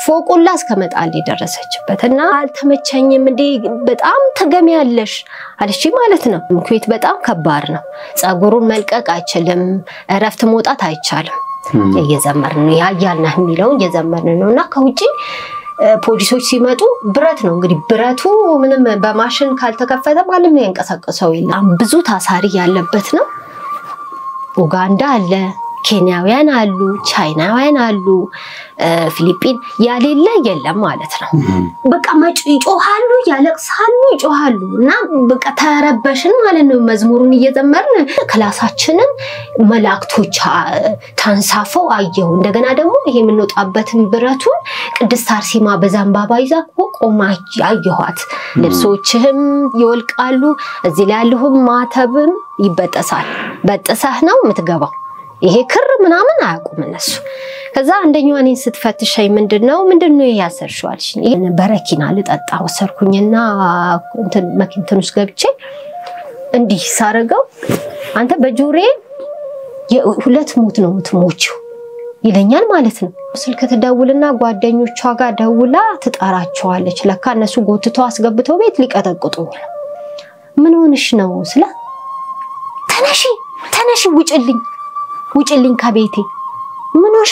ፎቁላ እስከመጣል ደረሰችበትና አልተመቸኝም እንዴ በጣም ተገሚያለሽ አለች ማለት ነው ኩዌት በጣም ከባድ ነው ጸጉሩን መልቀቅ አይችልም እረፍት መውጣት አይቻልም እየዘመርን ያያልና የሚለው እየዘመርን ነውና ከውጪ ፖሊሶች ሲመጡ ብረት ነው እንግዲህ ብረቱ ምንም በማሽን ካልተከፈተ ማለት ነው ያንቀሳቀሰው ይላል ብዙ ታሳሪ ያለበት ነው ኡጋንዳ አለ ኬንያውያን አሉ ቻይናውያን አሉ ፊሊፒን ያሌለ የለም ማለት ነው በቃ ይጮሃሉ ያለቅሳሉ ይጮሃሉና በቃ ተረበሽን ማለት ነው መዝሙሩን እየዘመርን ክላሳችንን መላእክቶች ታንሳፈው አየው እንደገና ደግሞ ይሄ ምንወጣበትን ብረቱን ቅድስት አርሴማ በዛምባባ ይዛ ቆማ አየኋት ልብሶችህም ይወልቃሉ እዚህ ላይ ያለሁም ማተብም ይበጠሳል በጥሳህ ነው የምትገባው ይሄ ክር ምናምን አያቁም እነሱ ከዛ አንደኛው እኔን ስትፈትሸኝ ምንድነው ያሰርሽዋልሽ ይሄ በረኪና ልጠጣ ወሰርኩኝና እንትን መኪንተኑስ ገብቼ እንዲህ ሳረጋው አንተ በጆሬ የሁለት ሞት ነው የምትሞቺው ይለኛል ማለት ነው ስልክ ተደውልና ጓደኞቿ ጋር ደውላ ትጣራቸዋለች ለካ እነሱ ጎትተው አስገብተው ቤት ሊቀጠቅጡኝ ነው ምን ሆነሽ ነው ስለ ተነሺ ውጭልኝ ከቤቴ ምንሽ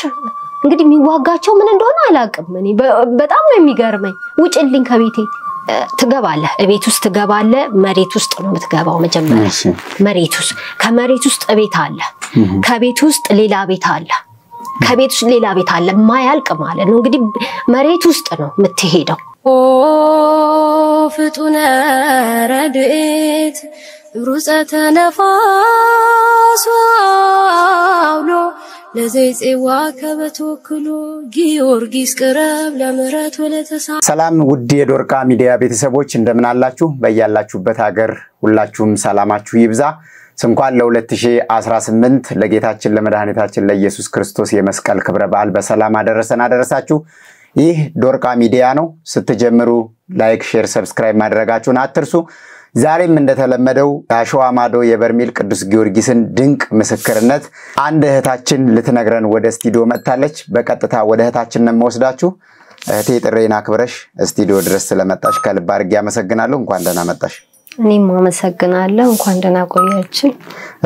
እንግዲህ የሚዋጋቸው ምን እንደሆነ አላቅም እኔ በጣም ነው የሚገርመኝ ውጭልኝ ከቤቴ ትገባለህ ቤት ውስጥ ትገባለህ መሬት ውስጥ ነው የምትገባው መጀመሪያ መሬት ውስጥ ከመሬት ውስጥ ቤት አለ ከቤት ውስጥ ሌላ ቤት አለ ከቤት ውስጥ ሌላ ቤት አለ ማያልቅ ማለት ነው እንግዲህ መሬት ውስጥ ነው የምትሄደው ፍጡነ ረድኤት ሩፀተ ነፋስ አውሎ ለዘይጽዋ ከበተወክሎ ጊዮርጊስ ቅረብ ለምሕረት ወለተሳ ሰላም ውድ የዶርቃ ሚዲያ ቤተሰቦች እንደምን አላችሁ በእያላችሁበት ሀገር ሁላችሁም ሰላማችሁ ይብዛ እንኳን ለ2018 ለጌታችን ለመድኃኒታችን ለኢየሱስ ክርስቶስ የመስቀል ክብረ በዓል በሰላም አደረሳችሁ ይህ ዶርቃ ሚዲያ ነው ስትጀምሩ ላይክ ሼር ሰብስክራይብ ማድረጋችሁን አትርሱ ዛሬም እንደተለመደው አሸዋ ማዶ የበርሜል ቅዱስ ጊዮርጊስን ድንቅ ምስክርነት አንድ እህታችን ልትነግረን ወደ ስቱዲዮ መጥታለች በቀጥታ ወደ እህታችን ነው ወስዳችሁ እህቴ ጥሬና ክብረሽ ስቱዲዮ ድረስ ስለመጣሽ ከልብ አድርጌ አመሰግናለሁ እንኳን ደህና መጣሽ እኔም አመሰግናለሁ እንኳን ደህና ቆያችሁ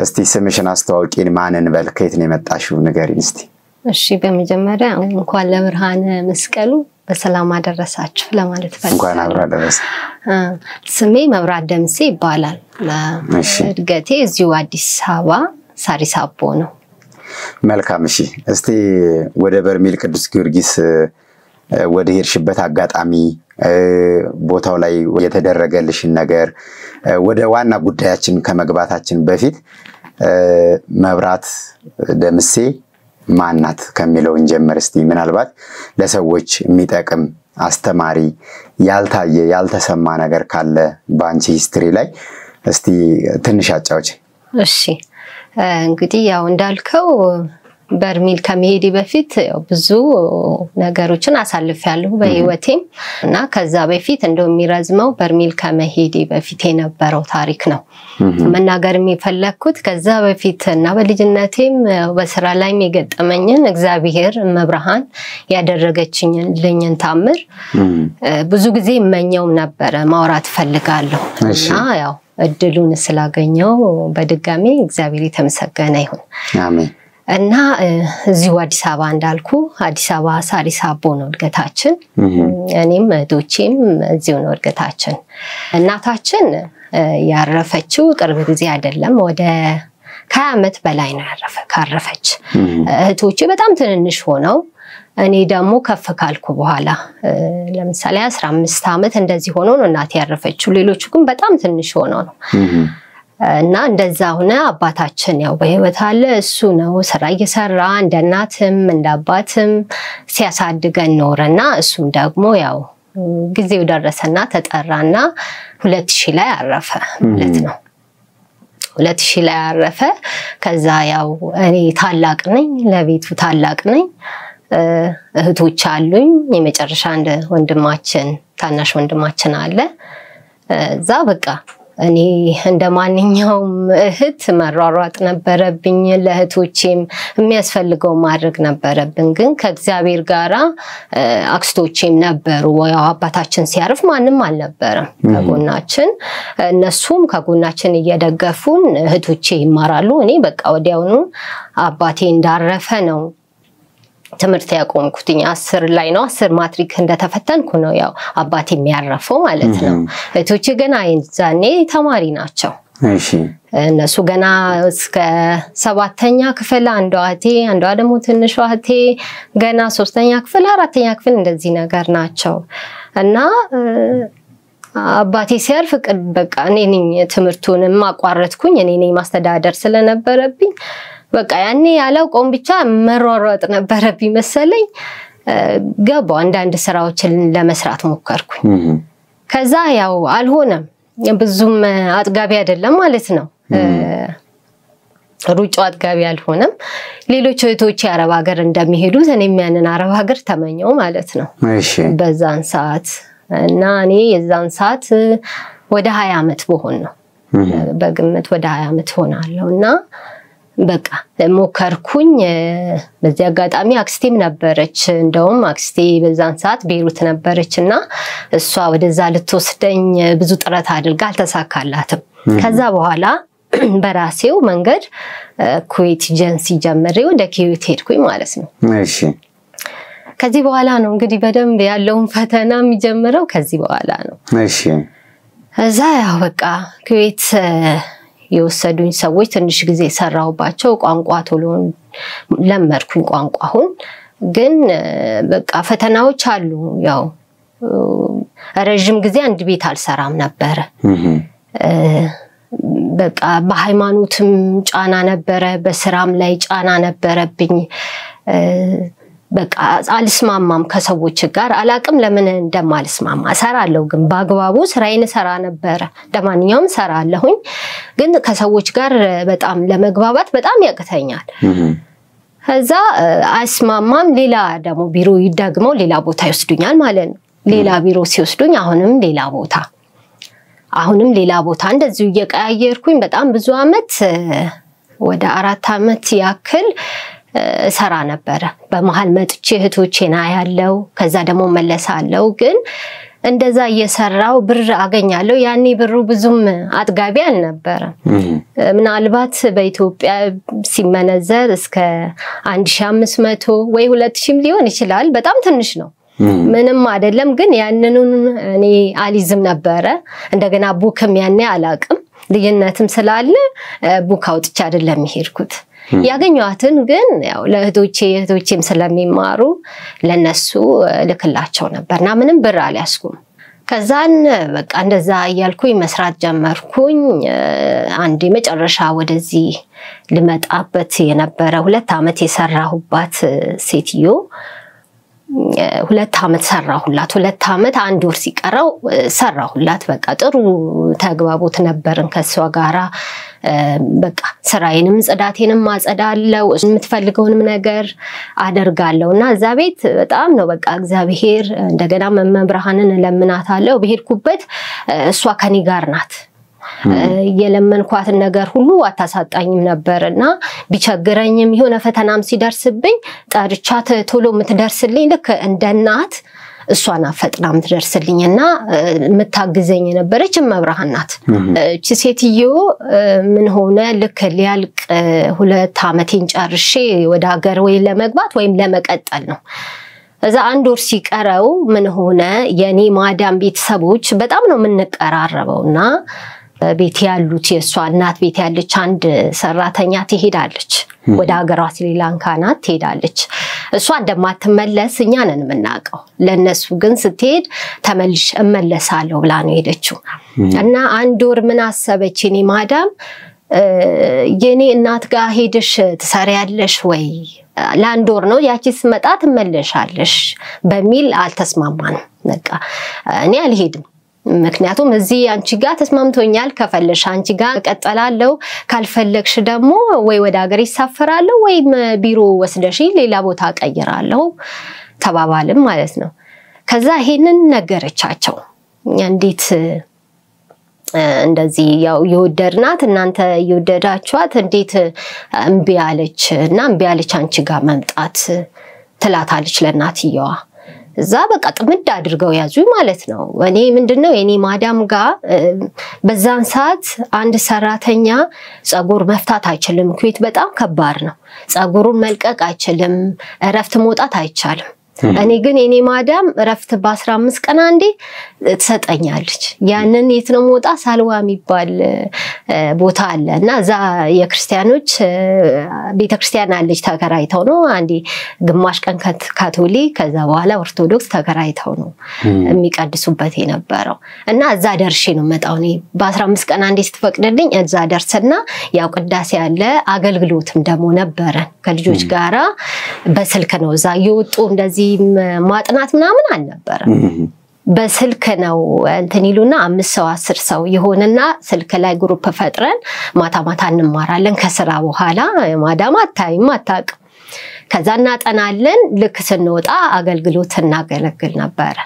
እስቲ ስምሽን አስተዋውቂን ማንን በል ከየት ነው የመጣሽው ንገሪኝ እስቲ እሺ በመጀመሪያ እንኳን ለብርሃነ መስቀሉ በሰላም አደረሳችሁ ለማለት ፈልጋለሁ እንኳን አብራ ደረሰ ስሜ መብራት ደምሴ ይባላል እድገቴ እዚሁ አዲስ አበባ ሳሪስ አቦ ነው መልካም እሺ እስቲ ወደ በርሜል ቅዱስ ጊዮርጊስ ወደ ሄርሽበት አጋጣሚ ቦታው ላይ የተደረገልሽን ነገር ወደ ዋና ጉዳያችን ከመግባታችን በፊት መብራት ደምሴ ማናት ከሚለው እንጀምር እስቲ ምናልባት ለሰዎች የሚጠቅም አስተማሪ ያልታየ ያልተሰማ ነገር ካለ ባንቺ ሂስትሪ ላይ እስቲ ትንሽ አጫውጪ እሺ እንግዲህ ያው እንዳልከው በርሜል ከመሄዴ በፊት ያው ብዙ ነገሮችን አሳልፌያለሁ በህይወቴም እና ከዛ በፊት እንደው የሚረዝመው በርሜል ከመሄዴ በፊት የነበረው ታሪክ ነው መናገር የሚፈልኩት ከዛ በፊት እና በልጅነቴም በስራ ላይ የገጠመኝን እግዚአብሔር መብርሃን ያደረገችኝን ታምር ብዙ ጊዜ መኘው ነበር ማውራት ፈልጋለሁ እና ያው እድሉን ስላገኘው በድጋሚ እግዚአብሔር የተመሰገነ ይሁን አሜን እና እዚሁ አዲስ አበባ እንዳልኩ አዲስ አበባ ሳሪስ አቦ ነው እድገታችን እኔም ዶቼም እዚሁ ነው እድገታችን እናታችን ያረፈችው ቅርብ ጊዜ አይደለም ወደ 20 ዓመት በላይ ነው ካረፈች እህቶቼ በጣም ትንንሽ ሆነው እኔ ደግሞ ከፍ ካልኩ በኋላ ለምሳሌ 15 ዓመት እንደዚህ ሆኖ ነው እናቴ ያረፈችው ሌሎቹ ግን በጣም ትንሽ ሆነው ነው እና እንደዛ ሆነ አባታችን ያው በህይወት አለ እሱ ነው ስራ እየሰራ እንደ እናትም እንደ አባትም ሲያሳድገን ኖርና እሱም ደግሞ ያው ጊዜው ደረሰና ተጠራና 2000 ላይ አረፈ ማለት ነው 2000 ላይ አረፈ ከዛ ያው እኔ ታላቅ ነኝ ለቤቱ ታላቅ ነኝ እህቶች አሉኝ የመጨረሻ አንድ ወንድማችን ታናሽ ወንድማችን አለ እዛ በቃ እኔ እንደማንኛውም እህት መሯሯጥ ነበረብኝ ለእህቶቼም የሚያስፈልገው ማድረግ ነበረብን ግን ከእግዚአብሔር ጋራ አክስቶቼም ነበሩ ያው አባታችን ሲያርፍ ማንንም አልነበረም ከጎናችን እነሱም ከጎናችን እየደገፉን እህቶቼ ይማራሉ እኔ በቃ ወዲያውኑ አባቴ እንዳረፈ ነው ትምርት ያቆምኩትኝ 10 ላይ ነው 10 ማትሪክ እንደተፈተንኩ ነው ያው አባቴ የሚያረፈው ማለት ነው እህቶቼ ገና አይዛኔ ተማሪ ናቸው እሺ እነሱ ገና እስከ 7ኛ ክፍል አንዷ ደግሞ ትንሿ እህቴ ገና 3ኛ ክፍል 4ኛ ክፍል እንደዚህ ነገር ናቸው እና አባቴ ሲያርፍ በቃ እኔ ነኝ ትምርቱንም አቋረጥኩኝ እኔ ነኝ ማስተዳደር ስለነበረብኝ በቃ ያኔ ያላውቀው ብቻ መሯሯጥ ነበረብኝ መሰለኝ ገባው አንዳንድ ስራዎችን ለመስራት ሞከርኩኝ ከዛ ያው አልሆነም ብዙም አጥጋቢ አይደለም ማለት ነው ሩጫው አጥጋቢ አልሆነም ሌሎች እህቶች አረብ ሀገር እንደሚሄዱት እኔም ያንን አረብ ሀገር ተመኘው ማለት ነው እሺ በዛን ሰዓት እና እኔ የዛን ሰዓት ወደ 20 አመት በሆን ነው በግምት ወደ 20 አመት ሆናለውና በቃ ሞከርኩኝ በዚህ አጋጣሚ አክስቴም ነበረች እንደውም አክስቴ በዛን ሰዓት ቤሩት ነበረችና እሷ ወደዛ ልትወስደኝ ብዙ ጥረት አድርጋ አልተሳካላትም ከዛ በኋላ በራሴው መንገድ ኩዌት ኤጀንሲ ጀምሬ ወደ ኩዌት ሄድኩኝ ማለት ነው እሺ ከዚህ በኋላ ነው እንግዲህ በደንብ ያለውን ፈተና የሚጀምረው ከዚህ በኋላ ነው እሺ እዛ ያው በቃ ኩዌት የወሰዱኝ ሰዎች ትንሽ ጊዜ ሰራውባቸው ቋንቋ ቶሎን ለመርኩኝ ቋንቋውን ግን በቃ ፈተናዎች አሉ ያው ረጅም ጊዜ አንድ ቤት አልሰራም ነበር በቃ በሃይማኖትም ጫና ነበር በስራም ላይ ጫና ነበረብኝ በቃ አልስማማም ከሰዎች ጋር አላቅም ለምን እንደማልስማማ ሰራለው ግን ባግባቡ ስራዬን ሰራ ነበር ለማንኛውም ሰራለሁኝ ግን ከሰዎች ጋር በጣም ለመግባባት በጣም ያቅተኛል ከዛ አስማማም ሌላ ደግሞ ቢሮ ይደግመው ሌላ ቦታ ይወስዱኛል ማለት ነው ሌላ ቢሮ ሲወስዱኝ አሁንም ሌላ ቦታ እንደዚሁ እየቀያየርኩኝ በጣም ብዙ አመት ወደ 4 አመት ያክል ሰራ ነበር በመሃል መጥቼ እህቶቼና ያለው ከዛ ደግሞ መለሳለው ግን እንደዛ እየሰራው ብር አገኛለሁ ያኔ ብሩ ብዙም አጥጋቢ አልነበረም ምናልባት በኢትዮጵያ ሲመነዘር እስከ 1500 ወይ 2000 ሊሆን ይችላል በጣም ትንሽ ነው ምንም አይደለም ግን ያንኑን እኔ አሊዝም ነበር እንደገና ቡክም ያኔ አላቅም ልዩነትም ስላለ ቡክ አውጥቻ አይደለም ይሄድኩት ያገኘዋትን ግን ያው ለእህቶቼም ስለሚማሩ ለነሱ ልክላቸው ነበርና ምንም ብር አልያስኩም ከዛን በቃ እንደዛ ያልኩኝ መስራት ጀመርኩኝ አንዴ መጨረሻ ወደዚህ ልመጣበት የነበረ 2 አመት የሰራሁባት ሴትዮ 2 አመት ሰራሁላት 2 አመት አንድ ወር ሲቀረው ሰራሁላት በቃ ጥሩ ተግባቦት ነበርን ከሷ ጋራ በቃ ስራዬንም ጽዳቴንም ማጸዳለው የምትፈልገውንም ነገር አደርጋለውና እዛ ቤት በጣም ነው በቃ እግዚአብሔር እንደገና መምብርሃንን ለምናታለው በሄድኩበት እሷ ከኔ ጋር ናት የለመንኳት ነገር ሁሉ አታሳጣኝም ነበርና ቢቸግረኝም የሆነ ፈተናም ሲደርስብኝ ጠርቻት ቶሎ ምትደርስልኝ ልክ እንደናት እሷና ፈጥናም ትደርስልኝና ምታግዘኝ ነበረች መብራሃን ናት እቺ ሴትዮ ምን ሆነ ልክ ሊያልቅ 2 አመቴን ጨርሼ ወደ ሀገር ወይ ለመግባት ወይም ለመቀጠል ነው እዛ አንድ ወር ሲቀረው ምን ሆነ የኔ ማዳም ቤተሰቦች በጣም ነው ምንቀራረበውና ቤት ያሉት የሷ እናት ቤት ያለች አንድ ሰራተኛ ትሄዳለች ወደ ሀገሯ ስሪላንካ ናት ትሄዳለች እሷ እንደማትመለስ እኛ ነን ምናቀው ለነሱ ግን ስትሄድ ተመልሽ እመለሳለሁ ብላ ነው ሄደችው እና አንድ ወር ምን አሰበች እኔ ማዳም የኔ እናት ጋር ሄድሽ ትሰሪያለሽ ወይ ለአንድ ወር ነው ያቺስ መጣ ትመለሻለሽ በሚል አልተስማማንም በቃ እኔ አልሄድም ምክንያቱም እዚህ አንቺ ጋር ተስማምቶኛል ከፈለሽ አንቺ ጋር ቀጠላለው ካልፈለክሽ ደግሞ ወይ ወደ ሀገር ይሳፈራለሁ ወይ ቢሮ ወስደሽ ሌላ ቦታ ቀይራለሁ ተባባልም ማለት ነው ከዛ ይሄንን ነገረቻቸው እንዴት እንደዚህ ያው የወደድናት እናንተ የወደዳችኋት እንዴት እምቢ አለች እና እምቢ አለች አንቺ ጋር መምጣት ትላታለች ለናትየዋ እዛ በቃ ጥምድ አድርገው ያዙኝ ማለት ነው እኔ ምንድነው የኔ ማዳም ጋር በዛን ሰዓት አንድ ሰራተኛ ጸጉር መፍታት አይችልም ኩዌት በጣም ከባድ ነው ጸጉሩን መልቀቅ አይችልም እረፍት መውጣት አይቻልም እኔ ግን የኔ ማዳም ረፍት በ15 ቀን አንዴ ተሰጠኛለች ያንን የት ነው ሞጣ ሳልዋ የሚባል ቦታ አለና ዛ የክርስቲያኖች ቤተክርስቲያን አለች ተከራይተው ነው አንዴ ግማሽ ቀን ካቶሊክ ከዛ በኋላ ኦርቶዶክስ ተከራይተው ነው የሚቀድሱበት የነበረው እና እዛ ደርሼ ነው መጣው እኔ በ15 ቀን አንዴ ስትፈቅድልኝ እዛ ደርሰና ያው ቅዳሴ ያለ አገልግሎትም ደሞ ነበረ ከልጆች ጋራ በስልክ ነው እዛ ይወጡ እንደዚህ ማጥናት ምናምን አልነበረ በስልክ ነው እንትን ይሉና 5 ሰው 10 ሰው ይሆንና ስልክ ላይ ግሩፕ ፈጥረን ማታ እንማራለን ከስራ በኋላ ማዳም አታይም አታቅ ከዛ እናጠናለን ልክ ስንወጣ አገልግሎት እናገለግል ነበር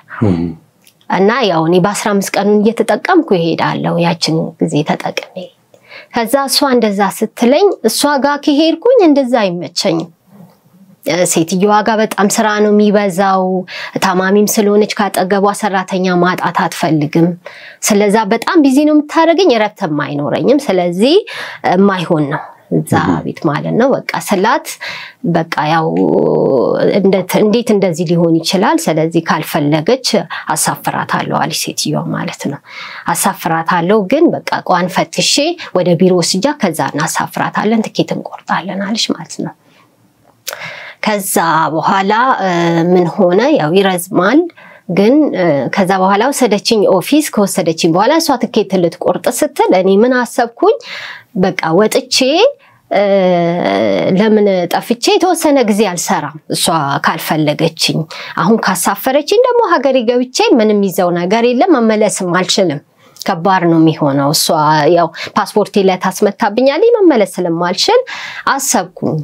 እና ያው እኔ በ15 ቀን እየተጠቀምኩ ይሄዳለው ያችን ጊዜ ተጠቅሜ ከዛ እሷ እንደዛ ስትለኝ እሷ ጋር ከሄድኩኝ እንደዛ አይመቸኝም ሴትየዋ ጋር በጣም ስራ ነው የሚበዛው ታማሚም ስለሆነች ካጠገቧ ሰራተኛ ማጣት አትፈልግም ስለዛ በጣም ቢዚ ነው የምታረገኝ ረፍተም አይኖረኝም ስለዚህ ማይሆን ነው እዛ ቤት ማለት ነው በቃ ስላት በቃ ያው እንዴት እንደዚህ ሊሆን ይችላል ስለዚህ ካልፈለገች አሳፍራታለሁ አለች ሴትየዋ ማለት ነው አሳፍራታለሁ ግን በቃ ቋን ፈትሼ ወደ ቢሮ ወስጃ ከዛ እናሳፍራታለን ትኬት እንቆርጣለን አለች ማለት ነው ከዛ በኋላ ምን ሆነ ያው ይረዝማል ግን ከዛ በኋላ ወሰደችኝ ኦፊስ ከወሰደችኝ በኋላ እሷ ትኬት ልትቆርጥ ስትል እኔ ምን አሰብኩኝ በቃ ወጥቼ ለምን ጠፍቼ የተወሰነ ጊዜ አልሰራም እሷ ካልፈለገችኝ አሁን ካሳፈረችኝ ደግሞ ሀገሬ ገብቼ ምንም ይዘው ነገር የለም መመለስም አልችልም ከባድ ነው የሚሆነው እሷ ያው ፓስፖርት ላይ ታስመታብኛለች መመለስ ስለማልችል አሰብኩኝ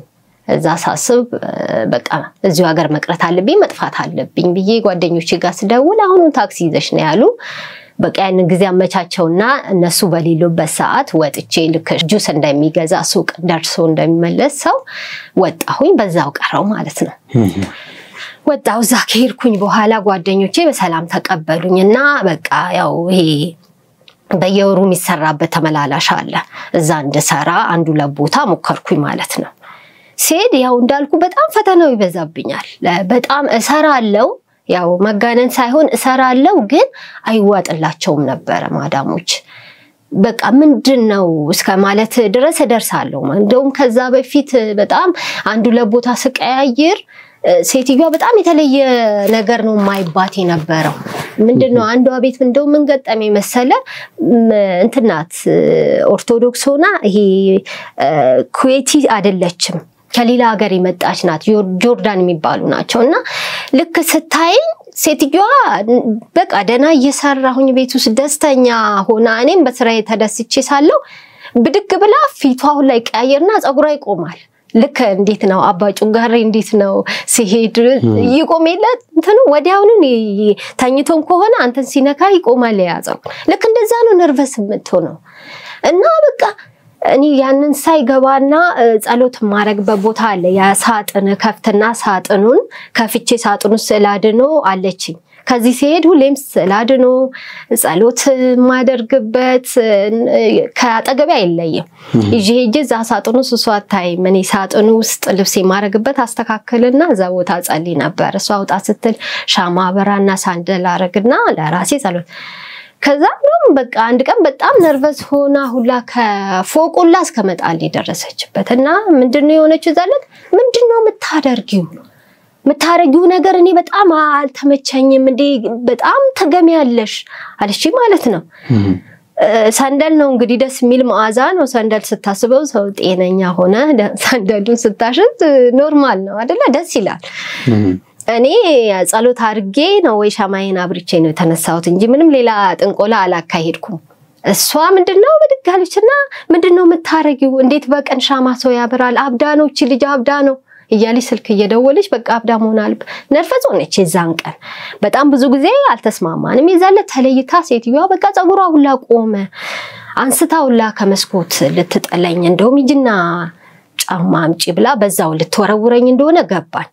እዛ ሳስብ በቃ እዚሁ ሀገር መቅረት አለብኝ መጥፋት አለብኝ ብዬ ጓደኞቼ ጋር ስደውል አሁን ታክሲ ይዘሽ ነው ያሉ በቃ ያን ጊዜ አመቻቸውና እነሱ በሌሉበት ሰዓት ወጥቼ ልክ ጁስ እንደሚገዛ ሱቅ ደርሶ እንደሚመለስ ሰው ወጣሁኝ በዛው ቀረው ማለት ነው ወጣው እዛ ከሄድኩኝ በኋላ ጓደኞቼ በሰላም ተቀበሉኝና በቃ ያው ይሄ በየወሩ የሚሰራበት ተመላላሽ አለ እዛ እንደሰራ አንዱ ለቦታ ሞከርኩኝ ማለት ነው ሲድ ያው እንዳልኩ በጣም ፈተናው ይበዛብኛል በጣም እሰራለው ያው መጋነን ሳይሆን እሰራለው ግን አይዋጥላቸውም ነበር ማዳሞች በቃ ምንድነው እስከ ማለት ድረስ ደርሳለሁ እንደውም ከዛ በፊት በጣም አንዱ ለቦታ ስቀያይር ሴትየዋ በጣም የተለየ ነገር ነው ማይባት የነበረው ምንድነው አንዷ ቤት እንደው ምን ገጠመ መሰለ እንትናት ኦርቶዶክስ ሆና ይሄ ኩዌቲ አይደለችም ከሌላ ሀገር የመጣች ናት ጆርዳን የሚባሉ ናቸውና ልክ ስታይ ሴትየዋ በቃ ደና እየሰራሁኝ ቤት ውስጥ ደስተኛ ሆና እኔም በስራዬ ተደስቼ ሳለው ብድግ ብላ ፊቷ ላይ ቀያየርና ጸጉሯ ይቆማል ልክ እንዴት ነው አባጩ ጋር እንዴት ነው ሲሄድ ይቆምለት እንትኑ ወዲያውኑ ታኝቶም ከሆነ አንተን ሲነካ ይቆማል ያዘው ልክ እንደዛ ነው ነርቨስ የምትሆነው እና በቃ እኔ ያንን ሳይገባና ጸሎት ማረግ በቦታ አለ ያ ሳጥን ከፍተና ሳጥኑን ከፍቼ ሳጥኑ ስላድኖ አለችኝ ከዚህ ሲሄድ ሁሌም ስላድኖ ጸሎት ማደርግበት ከአጠገቤ አይለይም ይሄ ዛ ሳጥኑ ሱሷታይ ማኔ ሳጥኑ ውስጥ ልብስ ማረግበት አስተካክልና እዛ ቦታ ጸልይ ነበር እሷ አውጣ ስትል ሻማ በራና ሳንደል አረግና ለራሴ ጸሎት ከዛ ነው በቃ አንድ ቀን በጣም ነርቨስ ሆና ሁላ ከፎቁላ እስከመጣል ይደረሰችበትና ምንድነው የሆነችው ዛለት ምንድነው መታረጊው ነገር እኔ በጣም አልተመቸኝም እንዴ በጣም ተገሚያለሽ አለች ማለት ነው ሳንደል ነው እንግዲህ ደስ የሚል መዓዛ ነው ሳንደል ስታስበው ሰው ጤነኛ ሆነ ሳንደሉን ስታሽት ኖርማል ነው አይደለ ደስ ይላል እኔ ጸሎት አርጌ ነው ወይ ሻማዬን አብርቼ ነው ተነሳሁት እንጂ ምንም ሌላ ጥንቆላ አላካሄድኩም እሷ ምንድነው በድጋልችና ምንድነው መታረጊው እንዴት በቀን ሻማ ሰው ያበራል አብዳኖች ልጅ አብዳ ነው እያለች ስልክ እየደወለች በቃ አብዳ ሆናል ነርፈጽ ሆነች የዛን ቀን በጣም ብዙ ጊዜ አልተስማማንም የዛለ ተለይታ ሴትዮዋ በቃ ጸጉሯ ሁላ ቆመ አንስታውላ ከመስኮት ልትጠለኝ እንደውም ይጅና ጫማ አምጪ ብላ በዛው ልትወረውረኝ እንደሆነ ገባኝ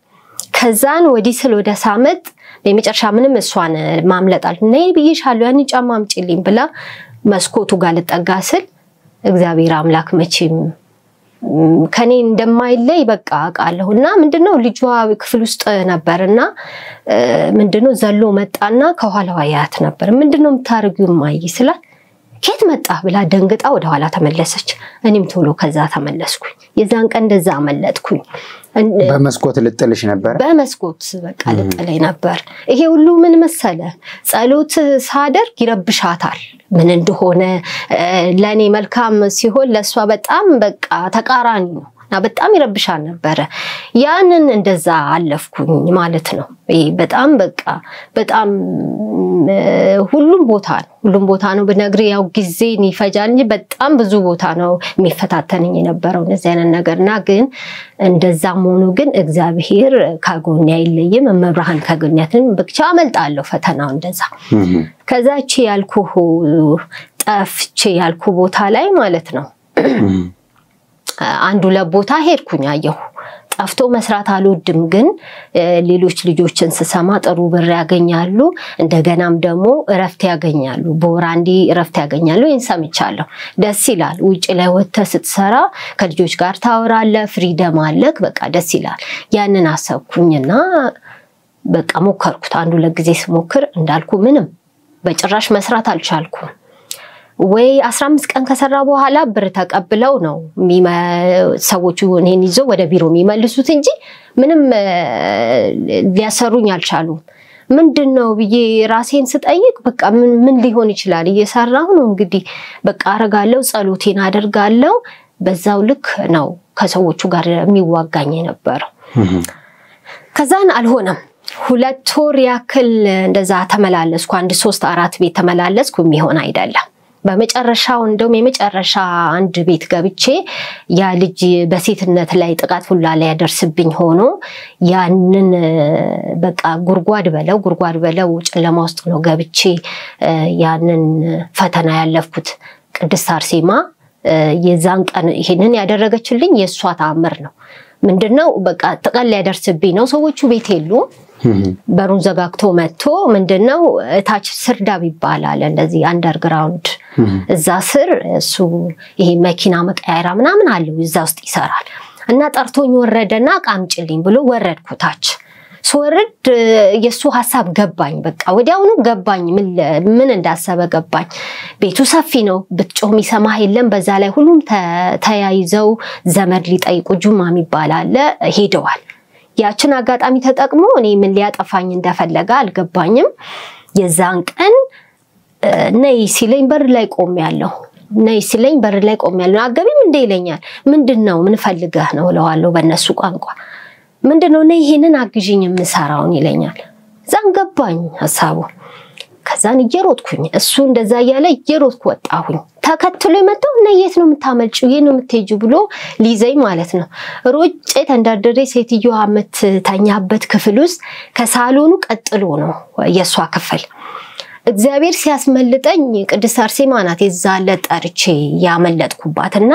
ከዛን ወዲ ስለ ወደ ሳመጥ ለመጨረሻ ምንም እሷን ማምለጣል ነይ ብዬሻለሁ ያን ጫማ አምጪልኝ ብላ መስኮቱ ጋር ልጠጋስል እግዚአብሔር አምላክ መቼም ከኔ እንደማይለይ በቃ አቃለሁና ምንድነው ልጇ ክፍል ውስጥ ነበርና ምንድነው ዘሎ መጣና ከኋላዋ ያት ነበር ምንድነው ምታርጉ ማይ ይስላል ከት መጣ ብላ ደንግጣ ወደ ኋላ ተመለሰች እኔም ቶሎ ከዛ ተመለስኩኝ የዛን ቀን እንደዛ አመለጥኩኝ በመስኮት ልጥልሽ ነበር በመስኮት በቃ ልጥለኝ ነበር ይሄ ሁሉ ምን መሰለ ጸሎት ሳደርግ ይረብሻታል ምን እንደሆነ ለኔ መልካም ሲሆን ለሷ በጣም በቃ ተቃራኒ ነው እና በጣም ይረብሻል ነበር ያንን እንደዛ አለፍኩኝ ማለት ነው በጣም በቃ በጣም ሁሉም ቦታ ነው በነግሪ ያው ጊዜን ይፈጃል እንጂ በጣም ብዙ ቦታ ነው የሚፈታተነኝ የነበረው እንደዚህ አይነት ነገርና ግን እንደዛም ሆኖ ግን እግዚአብሔር ካጎኛ አይለይም መብርሃን ካጎኛትን ብቻ አመልጣለሁ ፈተናው እንደዛ ከዛቺ ያልኩህ ጠፍቼ ያልኩ ቦታ ላይ ማለት ነው አንዱ ለቦታ ሄድኩኝ አየሁ ጠፍቶ መስራት አልወድም ግን ሌሎች ልጆችን ስሰማ ጥሩ ብር ያገኛሉ እንደገናም ደግሞ እረፍት ያገኛሉ በወራንዲ እረፍት ያገኛሉ እንሰምቻለሁ ደስ ይላል ውጪ ላይ ወጥተህ ስትሰራ ከልጆች ጋር ታወራለ ፍሪደም አለክ በቃ ደስ ይላል ያንን አሰብኩኝና በቃ ሞከርኩት አንዱ ለጊዜ ስሞክር እንዳልኩ ምንም በጭራሽ መስራት አልቻልኩም ወይ 15 ቀን ከሰራ በኋላ ብር ተቀብለው ነው ሰዎቹ እኔን ይዘው ወደ ቢሮ የሚመልሱት እንጂ ምንም ሊያሰሩኝ አልቻሉም ምንድነው ብዬ ራሴን ስጠይቅ በቃ ምን ሊሆን ይችላል እየሰራሁ ነው እንግዲህ በቃ አረጋለው ጸሎቴን አደርጋለው በዛው ልክ ነው ከሰዎቹ ጋር የሚዋጋኝ ነበር ከዛን አልሆነም 2 ወር ያክል እንደዛ ተመላለስኩ 1-3-4 ቤት ተመላለስኩ የሚሆን አይደለም በመጨረሻው እንደውም የመጨረሻ አንድ ቤት ገብቼ ያ ልጅ በሴትነት ላይ ጥቃት ሁላ ላይ ያደርስብኝ ሆኖ ያንን በቃ ጉርጓድ በለው ጨለማ ውስጥ ነው ገብቼ ያንን ፈተና ያለፍኩት ቅድስት አርሴማ የዛን ቀን ይሄንን ያደረገችልኝ የሷ ተአምር ነው ምንድነው በቃ ጥቃት ላይ ያደርስብኝ ነው ሰዎቹ ቤት የሉ በሩን ዘጋግቶ መጥቶ ምንድነው ታች ስር ዳብ ይባላል እንደዚህ አንደርግራውንድ እዛ ስር እሱ ይሄ መኪና መቀያየራ ምናምን አለው እዛ ውስጥ ይሰራል እና ጠርቶኝ ወረደና ቃምጭልኝ ብሎ ወረድኩ ታች ስወርድ የሱ ሐሳብ ገባኝ በቃ ወዲያውኑ ገባኝ ምን እንዳሰበ ገባኝ ቤቱ ሰፊ ነው ብትጮህ የሚሰማ የለም በዛ ላይ ሁሉም ተያይዘው ዘመድ ሊጠይቁ ጁማ ይባላል ሄደዋል ያችን አጋጣሚ ተጠቅሞ እኔ ምን ሊያጠፋኝ እንደፈለገ አልገባኝም የዛን ቀን ነይ ሲለኝ በር ላይ ቆሜያለሁ አገቢም እንደ ይለኛል ምንድነው ምን ፈልገህ ነው ለዋለው በእነሱ ቋንቋ ምንድነው ነይ ይሄንን አግዢኝ የምሰራውን ይለኛል ዛን ገባኝ ሐሳቡ ከዛን እየሮጥኩኝ እሱ እንደዛ ያለ እየሮጥኩ ወጣሁኝ ተከትሎ የመጣው ነየት ነው የምታመልጪው ይሄ ነው የምትሄጁ ብሎ ሊዘይ ማለት ነው ሮጬ ተንደርድሬ ሴትዮዋ የምትተኛበት ክፍል ውስጥ ከሳሎኑ ቀጥሎ ነው የሷ ክፍል እግዚአብሔር ሲያስመልጠኝ ቅድስት አርሴማ ናት የዛለ ጠርቼ ያመለጥኩባትና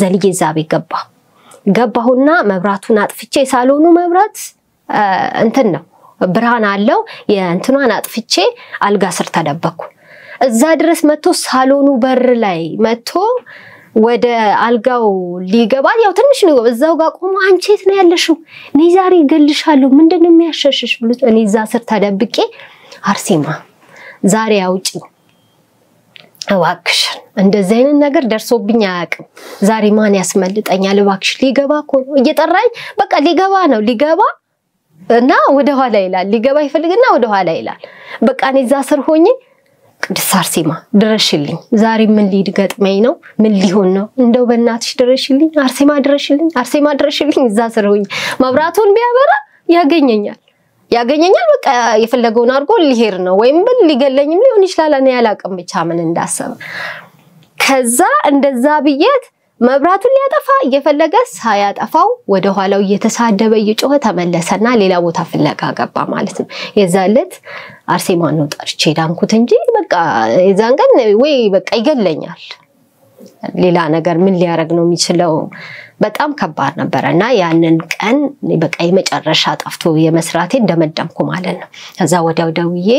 ዘልዬ ዛቤ ገባሁና መብራቱን አጥፍቼ ሳሎኑ መብራት እንትን ነው ብርሃን አለው የእንትኗን አጥፍቼ አልጋ ስር ተደበኩ እዛ ድረስ መጥቶ ሳሎኑ በር ላይ መጥቶ ወደ አልጋው ሊገባ ያው ትንሽ ነው እዛው ጋር ቆሞ አንቺት ነው ያለሽው ነይ ዛሬ ገልሻለሁ ምንድነው የሚያሸሽሽ ብሎ እኔ እዛ ስር ተደብቄ አርሴማ ዛሬ አውጪ እባክሽ እንደዚህ አይነት ነገር ደርሶብኝ አያውቅም ዛሬ ማን ያስመልጠኛል እባክሽ ሊገባ እኮ ነው እየጠራኝ በቃ ሊገባ እና ወደ ኋላ ይላል ሊገባ ይፈልግና ወደ ኋላ ይላል በቃ እኔ እዛ ስር ሆኜ ቅድስት አርሴማ ድረሽልኝ ዛሬ ምን ሊገጥመኝ ነው ምን ሊሆን ነው እንደው በእናትሽ ድረሽልኝ አርሴማ ድረሽልኝ እዛ ስር ሆኜ መብራቱን ቢያበራ ያገኘኛል በቃ የፈለገውን አድርጎ ሊሄድ ነው ወይም ሊገለኝም ሊሆን ይችላል እኔ ያላቀም ብቻ ምን እንዳሰበ ከዛ እንደዛ ብዬት መብራቱን ሊያጠፋ እየፈለገ ሳያጠፋው ወደ ኋላው እየተሳደበ እየጮኸ ተመለሰና ሌላ ቦታ ፍለጋ ገባ ማለት ነው። የዛለት አርሴማን ነው ጠርቼ ዳንኩት እንጂ በቃ የዛን ቀን ወይ በቃ ይገለኛል። ሌላ ነገር ምን ሊያረግ ነው የሚችለው? በጣም ከባድ ነበርና ያንን ቀን በቃ የመጨረሻ ጠፍቶ የመስራቴ እንደመደምኩ ማለት ነው። ከዛ ወዲያው ደውዬ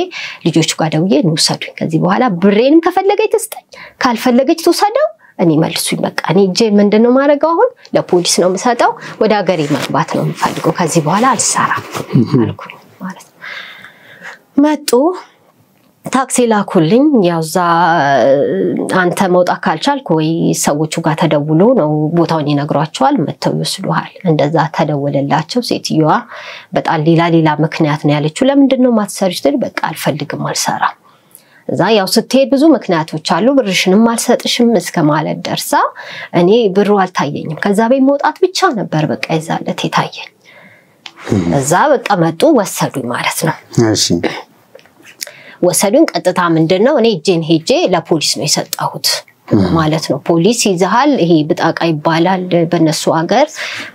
ልጆቹ ጋር ደውዬ እንውሰዱኝ፣ ከዚህ በኋላ ብሬንም ከፈለገች ትስጠኝ ካልፈለገች ትውሰደው፣ እኔ መልሱኝ፣ በቃ እኔ እጄ ምንድነው ማረጋው? አሁን ለፖሊስ ነው የምሰጠው፣ ወደ ሀገሬ መግባት ነው የምፈልገው፣ ከዚህ በኋላ አልሰራም አልኩኝ ማለት ነው። መጡ ታክሲ ላኩልኝ። ያውዛ አንተ መውጣት ካልቻልክ ወይ ሰዎቹ ጋር ተደውሎ ነው ቦታውን ይነግሯቸዋል መተው ይወስዱሃል። እንደዛ ተደወለላቸው። ሴትዮዋ በጣም ሌላ ምክንያት ነው ያለችው። ለምንድነው ማትሰሪው ትል በቃ አልፈልግም አልሰራም። እዛ ያው ስትሄድ ብዙ ምክንያቶች አሉ፣ ብርሽንም አልሰጥሽም እስከ ማለት ደርሳ እኔ ብሩ አልታየኝም፣ ከዛ ቤት መውጣት ብቻ ነበር በቃ ይዛለት የታየኝ። እዛ በቃ መጡ ወሰዱኝ ማለት ነው። እሺ ወሰዱኝ። ቀጥታ ምንድነው እኔ እጄን ሄጄ ለፖሊስ ነው የሰጣሁት ማለት ነው። ፖሊስ ይዘሃል፣ ይሄ ብጣቃ ይባላል በነሱ ሀገር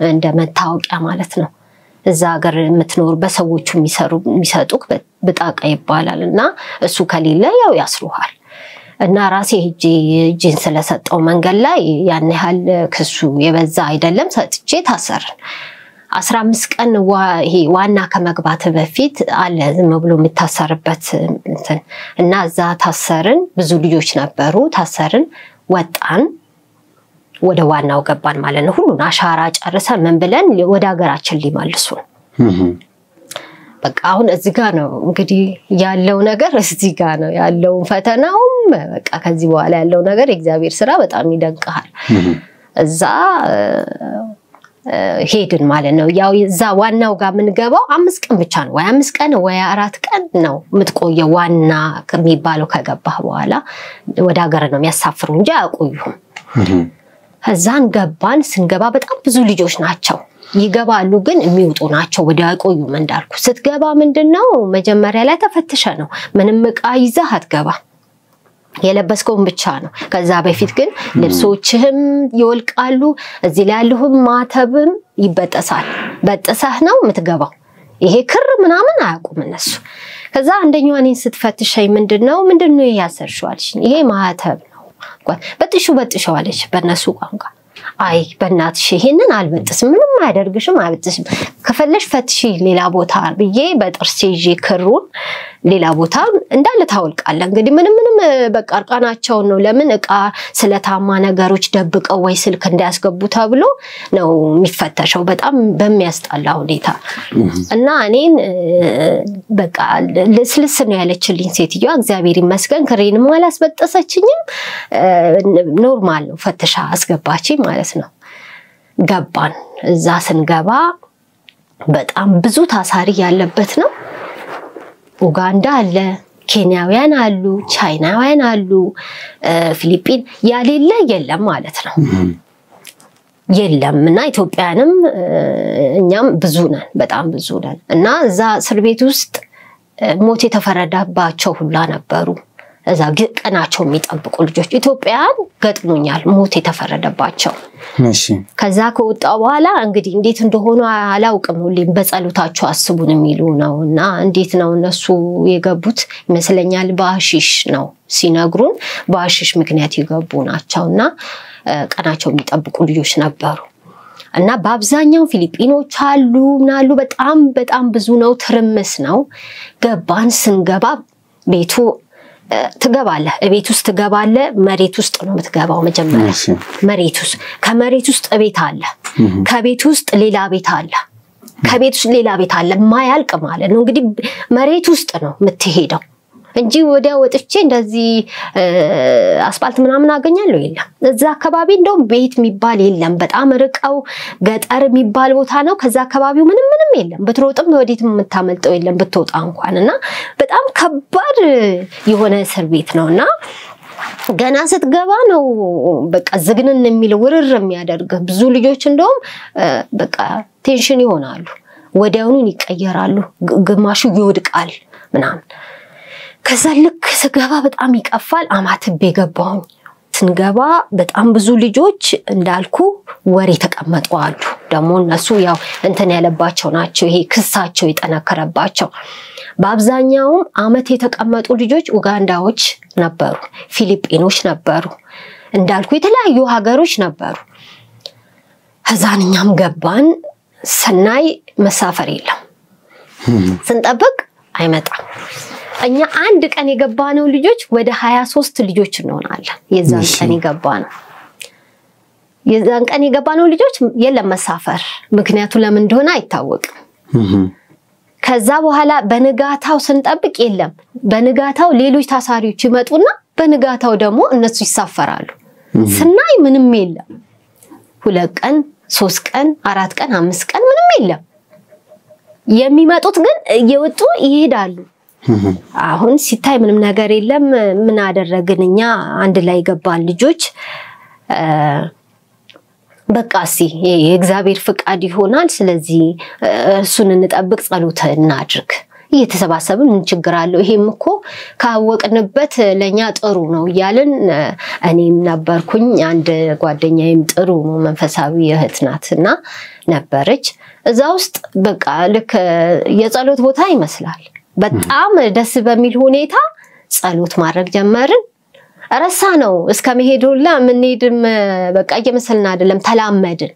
እንደ መታወቂያ ማለት ነው። እዛ ሀገር የምትኖር በሰዎቹ የሚሰጡክ ብጣቃ ይባላልና እሱ ከሌለ ያው ያስሩሃል። እና ራሴ እጄን ስለሰጠው መንገድ ላይ ያን ያህል ክሱ የበዛ አይደለም፣ ሰጥቼ ታሰርን። 15 ቀን ይሄ ዋና ከመግባት በፊት አለ ዝም ብሎ የሚታሰርበት እንትን እና እዛ ታሰርን። ብዙ ልጆች ነበሩ፣ ታሰርን፣ ወጣን፣ ወደ ዋናው ገባን ማለት ነው። ሁሉን አሻራ ጨርሰን ምን ብለን ወደ ሀገራችን ሊመልሱን። በቃ አሁን እዚህ ጋር ነው እንግዲህ ያለው ነገር፣ እዚህ ጋር ነው ያለው ፈተናውም። በቃ ከዚህ በኋላ ያለው ነገር የእግዚአብሔር ስራ በጣም ይደንቃል። እዛ ሄድን ማለት ነው። ያው እዛ ዋናው ጋር ምን ገባው 5 ቀን ብቻ ነው፣ ወይ 5 ቀን ወይ 4 ቀን ነው የምትቆየው። ዋና ከሚባለው ከገባህ በኋላ ወደ ሀገር ነው የሚያሳፍሩ እንጂ አያቆዩም። ከዛን ገባን። ስንገባ በጣም ብዙ ልጆች ናቸው ይገባሉ፣ ግን የሚወጡ ናቸው፣ ወደ አይቆዩም። እንዳልኩ ስትገባ ምንድነው መጀመሪያ ላይ ተፈትሸ ነው፣ ምንም ዕቃ ይዘህ አትገባ፣ የለበስከውን ብቻ ነው። ከዛ በፊት ግን ልብሶችህም ይወልቃሉ፣ እዚህ ላይ ያለሁም ማተብም ይበጠሳል። በጥሰህ ነው የምትገባው። ይሄ ክር ምናምን አያውቁም እነሱ። ከዛ አንደኛው እኔን ስትፈትሸኝ ምንድነው ይሄ ያሰርሽው አለችኝ። ይሄ ማተብ ነው በጥሹ አለች በእነሱ ቋንቋ። አይ በእናትሽ ይሄንን አልበጥስም፣ ምንም አያደርግሽም፣ አልበጥስም፣ ከፈለሽ ፈትሺ ሌላ ቦታ ብዬ በጥርሴ ይዤ ክሩን ሌላ ቦታ እንዳለ ታወልቃለ። እንግዲህ ምንም በቃ አርቃናቸው ነው። ለምን ዕቃ ስለታማ ነገሮች ደብቀው ወይ ስልክ እንዲያስገቡ ተብሎ ነው የሚፈተሸው በጣም በሚያስጣላ ሁኔታ። እና እኔን በቃ ልስልስ ነው ያለችልኝ ሴትዮዋ። እግዚአብሔር ይመስገን ክሬንም አላስበጠሰችኝም፣ ኖርማል ነው ፈትሻ አስገባችኝ ማለት ነው። ገባን። እዛ ስንገባ በጣም ብዙ ታሳሪ ያለበት ነው። ኡጋንዳ አለ፣ ኬንያውያን አሉ፣ ቻይናውያን አሉ፣ ፊሊፒን ያሌለ የለም ማለት ነው። የለም እና ኢትዮጵያንም እኛም ብዙ ነን፣ በጣም ብዙ ነን። እና እዛ እስር ቤት ውስጥ ሞት የተፈረደባቸው ሁላ ነበሩ። እዛ ቀናቸው የሚጠብቁ ልጆች ኢትዮጵያውያን ገጥሞኛል ሞት የተፈረደባቸው። እሺ ከዛ ከወጣው በኋላ እንግዲህ እንዴት እንደሆነ አላውቅም። ሁሌም በጸሎታቸው አስቡን የሚሉ ነውና እንዴት ነው እነሱ የገቡት ይመስለኛል በአሺሽ ነው ሲነግሩን፣ በአሺሽ ምክንያት የገቡ ናቸውና ቀናቸው የሚጠብቁ ልጆች ነበሩ። እና በአብዛኛው ፊሊፒኖች አሉ ምናሉ፣ በጣም ብዙ ነው፣ ትርምስ ነው። ገባን። ስንገባ ቤቱ ትገባለህ፣ ቤት ውስጥ ትገባለህ። መሬት ውስጥ ነው የምትገባው መጀመሪያ። መሬት ውስጥ ከመሬት ውስጥ ቤት አለ፣ ከቤት ውስጥ ሌላ ቤት አለ፣ ከቤት ውስጥ ሌላ ቤት አለ። ማያልቅ ማለት ነው እንግዲህ መሬት ውስጥ ነው የምትሄደው እንጂ ወዲያ ወጥቼ እንደዚህ አስፋልት ምናምን አገኛለሁ የለም። እዛ አካባቢ እንደው ቤት የሚባል የለም። በጣም ርቀው ገጠር የሚባል ቦታ ነው። ከዛ አካባቢው ምንም የለም። ብትሮጥም ወዲትም የምታመልጠው የለም ብትወጣ እንኳንና በጣም ከባድ የሆነ እስር ቤት ነውና ገና ስትገባ ነው በቃ ዝግንን የሚል ውርር የሚያደርግ። ብዙ ልጆች እንደውም በቃ ቴንሽን ይሆናሉ፣ ወዲያውኑ ይቀየራሉ፣ ግማሹ ይወድቃል ምናምን። ከዛ ልክ ስገባ በጣም ይቀፋል። አማትቤ ገባሁኝ። ስንገባ በጣም ብዙ ልጆች እንዳልኩ ወሬ ተቀመጡ አሉ ደግሞ እነሱ ያው እንትን ያለባቸው ናቸው ይሄ ክሳቸው ይጠነከረባቸው በአብዛኛው አመት የተቀመጡ ልጆች ኡጋንዳዎች ነበሩ ፊሊፒኖች ነበሩ እንዳልኩ የተለያዩ ሀገሮች ነበሩ ከዛኛም ገባን ሰናይ መሳፈር የለም ስንጠብቅ አይመጣም እኛ አንድ ቀን የገባነው ልጆች ወደ 23 ልጆች እንሆናለን የዛን ቀን የገባነው ልጆች የለም መሳፈር ምክንያቱ ለምን እንደሆነ አይታወቅም ከዛ በኋላ በንጋታው ስንጠብቅ የለም በንጋታው ሌሎች ታሳሪዎች ይመጡና በንጋታው ደግሞ እነሱ ይሳፈራሉ ስናይ ምንም የለም 2 ቀን 3 ቀን 4 ቀን 5 ቀን ምንም የለም የሚመጡት ግን እየወጡ ይሄዳሉ አሁን ሲታይ ምንም ነገር የለም ምን አደረግንኛ አንድ ላይ ገባን ልጆች በቃሲ የእግዚአብሔር ፍቃድ ይሆናል ስለዚህ እሱን እንጠብቅ ጸሎት እናድርግ እየተሰባሰብን ምን ችግር አለው ይሄም እኮ ካወቅንበት ለኛ ጥሩ ነው ይያልን እኔም ነበርኩኝ አንድ ጓደኛዬም ጥሩ ነው መንፈሳዊ እህት ናትና ነበረች እዛ ውስጥ በቃ ልክ የጸሎት ቦታ ይመስላል በጣም ደስ በሚል ሁኔታ ጸሎት ማድረግ ጀመርን ረሳ ነው እስከ መሄዱላ ምን ሄድም በቃ እየመሰልና አይደለም ተላመድን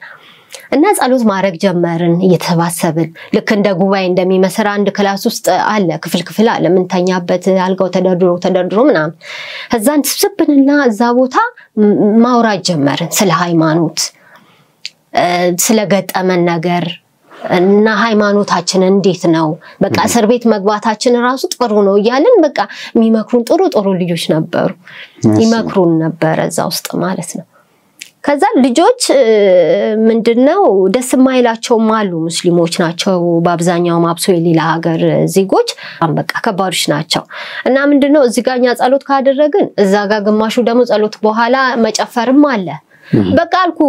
እና ጸሎት ማድረግ ጀመርን እየተባሰብን ልክ እንደ ጉባኤ እንደሚመስራ አንድ ክላስ ውስጥ አለ ክፍል አለ ምን ተኛበት አልጋው ተደርድሮ ምናምን ከዛን ተስብብንና እዛ ቦታ ማውራት ጀመርን ስለ ሃይማኖት ስለ ገጠመን ነገር እና ሃይማኖታችን እንዴት ነው በቃ እስር ቤት መግባታችን ራሱ ጥሩ ነው ይያልን በቃ የሚመክሩን ጥሩ ልጆች ነበሩ ይመክሩን ነበር እዛ ውስጥ ማለት ነው ከዛ ልጆች ምንድነው ደስ ማይላቸው ማሉ ሙስሊሞች ናቸው በአብዛኛው ማብሶ የሌላ ሀገር ዜጎች በቃ ከባዶች ናቸው እና ምንድነው እዚህ ጋኛ ጸሎት ካደረግን እዛ ጋር ግማሹ ደግሞ ጸሎት በኋላ መጨፈርም አለ በቃ አልኩ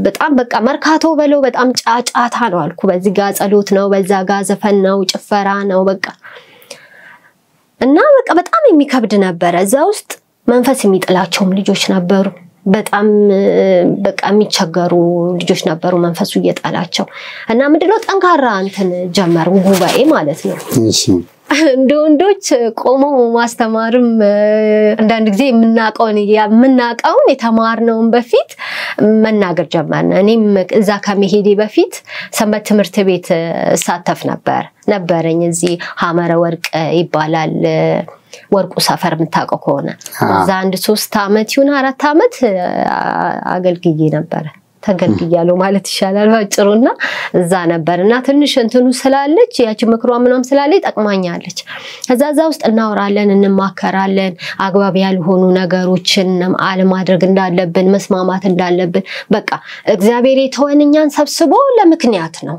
በጣም በቃ መርካቶ በለው በጣም ጫጫታ ነው አልኩ በዚህ ጋር ጸሎት ነው በዛ ጋር ዘፈን ነው ጭፈራ ነው በቃ እና በቃ በጣም የሚከብድ ነበር እዛ ውስጥ መንፈስ የሚጥላቸውም ልጆች ነበሩ በጣም በቃ የሚቸገሩ ልጆች ነበሩ መንፈሱ እየጣላቸው እና ምንድነው ጠንካራ እንትን ጀመሩ ጉባኤ ማለት ነው እሺ እንደወንዶች ቆሞ ማስተማርም አንዳንድ ጊዜ የምናቀውን የተማርነውን በፊት መናገር ጀመርን እኔም እዛ ከመሄዴ በፊት ሰንበት ትምህርት ቤት ሳተፍ ነበረኝ እዚህ ሐመረ ወርቅ ይባላል ወርቁ ሰፈር ምታቀው ከሆነ እዛ አንድ 3 አመት ይሁን 4 አመት አገልግዬ ነበር ተገልግያለሁ ማለት ይሻላል ባጭሩና እዛ ነበርና ትንሽ እንትኑ ስላለች ያቺ ምክሯ ምንም ስላለች ጠቅማኛለች ከዛዛ ውስጥ እናወራለን እንማከራለን አግባብ ያልሆኑ ነገሮችን አለማድረግ እንዳለብን መስማማት እንዳለብን በቃ እግዚአብሔር የተወንኛን ሰብስቦ ለምክንያት ነው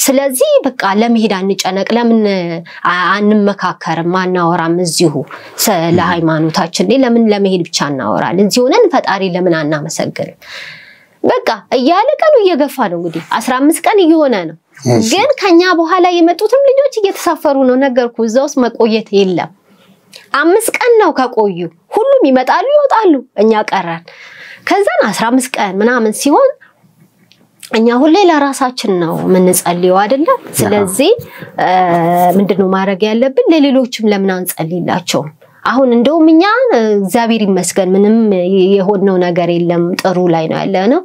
ስለዚህ በቃ ለመሄድ አንጨነቅ ለምን አንመካከርም አናወራም እዚሁ ለሃይማኖታችን ለምን ለመሄድ ብቻ እናወራለን እዚሁ ሆነን ፈጣሪ ለምን አናመሰግንም በቃ እያለቀሉ እየገፋ ነው እንግዲህ 15 ቀን እየሆነ ነው ግን ከኛ በኋላ የመጡትም ልጆች እየተሳፈሩ ነው ነገርኩ እዛውስ መቆየት የለም 5 ቀን ነው ከቆዩ ሁሉም ይመጣሉ ይወጣሉ እኛ ቀራን ከዛን 15 ቀን ምናምን ሲሆን እኛ ሁሌ ለራሳችን ነው ምንጸልየው አይደለ ስለዚህ ምንድነው ማድረግ ያለብን ለሌሎችም ለምን አንጸልይላቸው አሁን እንደውም እኛ እግዚአብሔር ይመስገን ምንም የሆነው ነገር የለም ጥሩ ላይ ነው ያለነው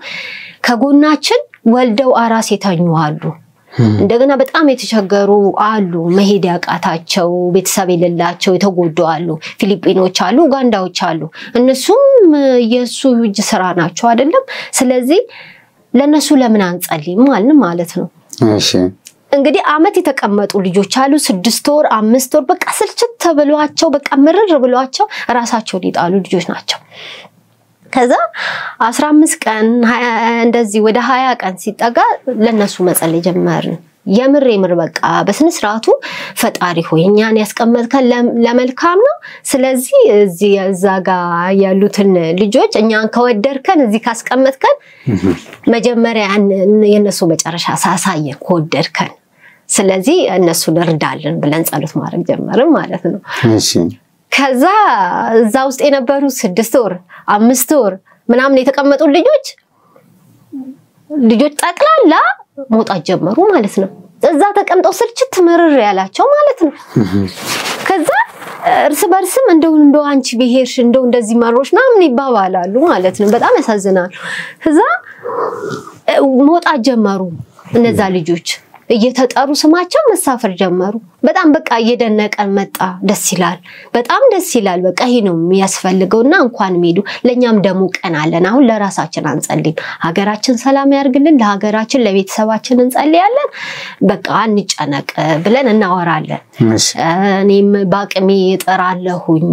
ከጎናችን ወልደው አራስ የተኙ አሉ እንደገና በጣም የተቸገሩ አሉ መሄድ ያቃታቸው ቤተሰብ የሌላቸው የተጎዱ አሉ ፊሊፒኖች አሉ ኡጋንዳዎች አሉ እነሱም የሱ እጅ ስራ ናቸው አይደለም ስለዚህ ለነሱ ለምን አንጸልይም ማለት ነው እሺ እንግዲህ አመት የተቀመጡ ልጆች አሉ 6 ወር 5 ወር በቃ ስልችት ተብሏቸው በቃ ምርር ብሏቸው ራሳቸው ሊጣሉ ልጆች ናቸው ከዛ 15 ቀን እንደዚህ ወደ 20 ቀን ሲጠጋ ለነሱ መጸለይ ጀመርን የምር በቃ በስነ ስርዓቱ ፈጣሪ ሆይ እኛን ያስቀመጥከን ለመልካም ነው ስለዚህ እዚህ ያዛጋ ያሉትን ልጆች እኛን ከወደርከን እዚህ ካስቀመጥከን መጀመሪያ የነሱ መጨረሻ ሳሳየን ከወደርከን ስለዚህ እነሱ እርዳልን ብለን ጸሎት ማድረግ ጀመርን ማለት ነው እሺ ከዛ እዛ ውስጥ የነበሩ 6 ወር 5 ወር ምናምን የተቀመጡ ልጆች ጠቅላላ መውጣት ጀመሩ ማለት ነው እዛ ተቀምጠው ስልችት ምርር ያላቸው ማለት ነው ከዛ እርስ በርስም እንደው አንቺ ብሄርሽ እንደው እንደዚህ ማሮሽ ምናምን ይባባላሉ ማለት ነው በጣም ያሳዝናል ከዛ መውጣት ጀመሩ እነዛ ልጆች እየተጠሩ ስማቸው መሳፈር ጀመሩ በጣም በቃ እየደነቀን መጣ ደስ ይላል በጣም ደስ ይላል በቃ ይሄ ነው የሚያስፈልገውና እንኳን ሜዱ ለኛም ደሙ ቀን አለን አሁን ለራሳችን አንጸልይ ሀገራችን ሰላም ያርግልን ለሀገራችን ለቤተሰባችን እንጸልያለን በቃ አንጨነቅ ብለን እናወራለን እኔም ባቅሜ እጠራለሁኝ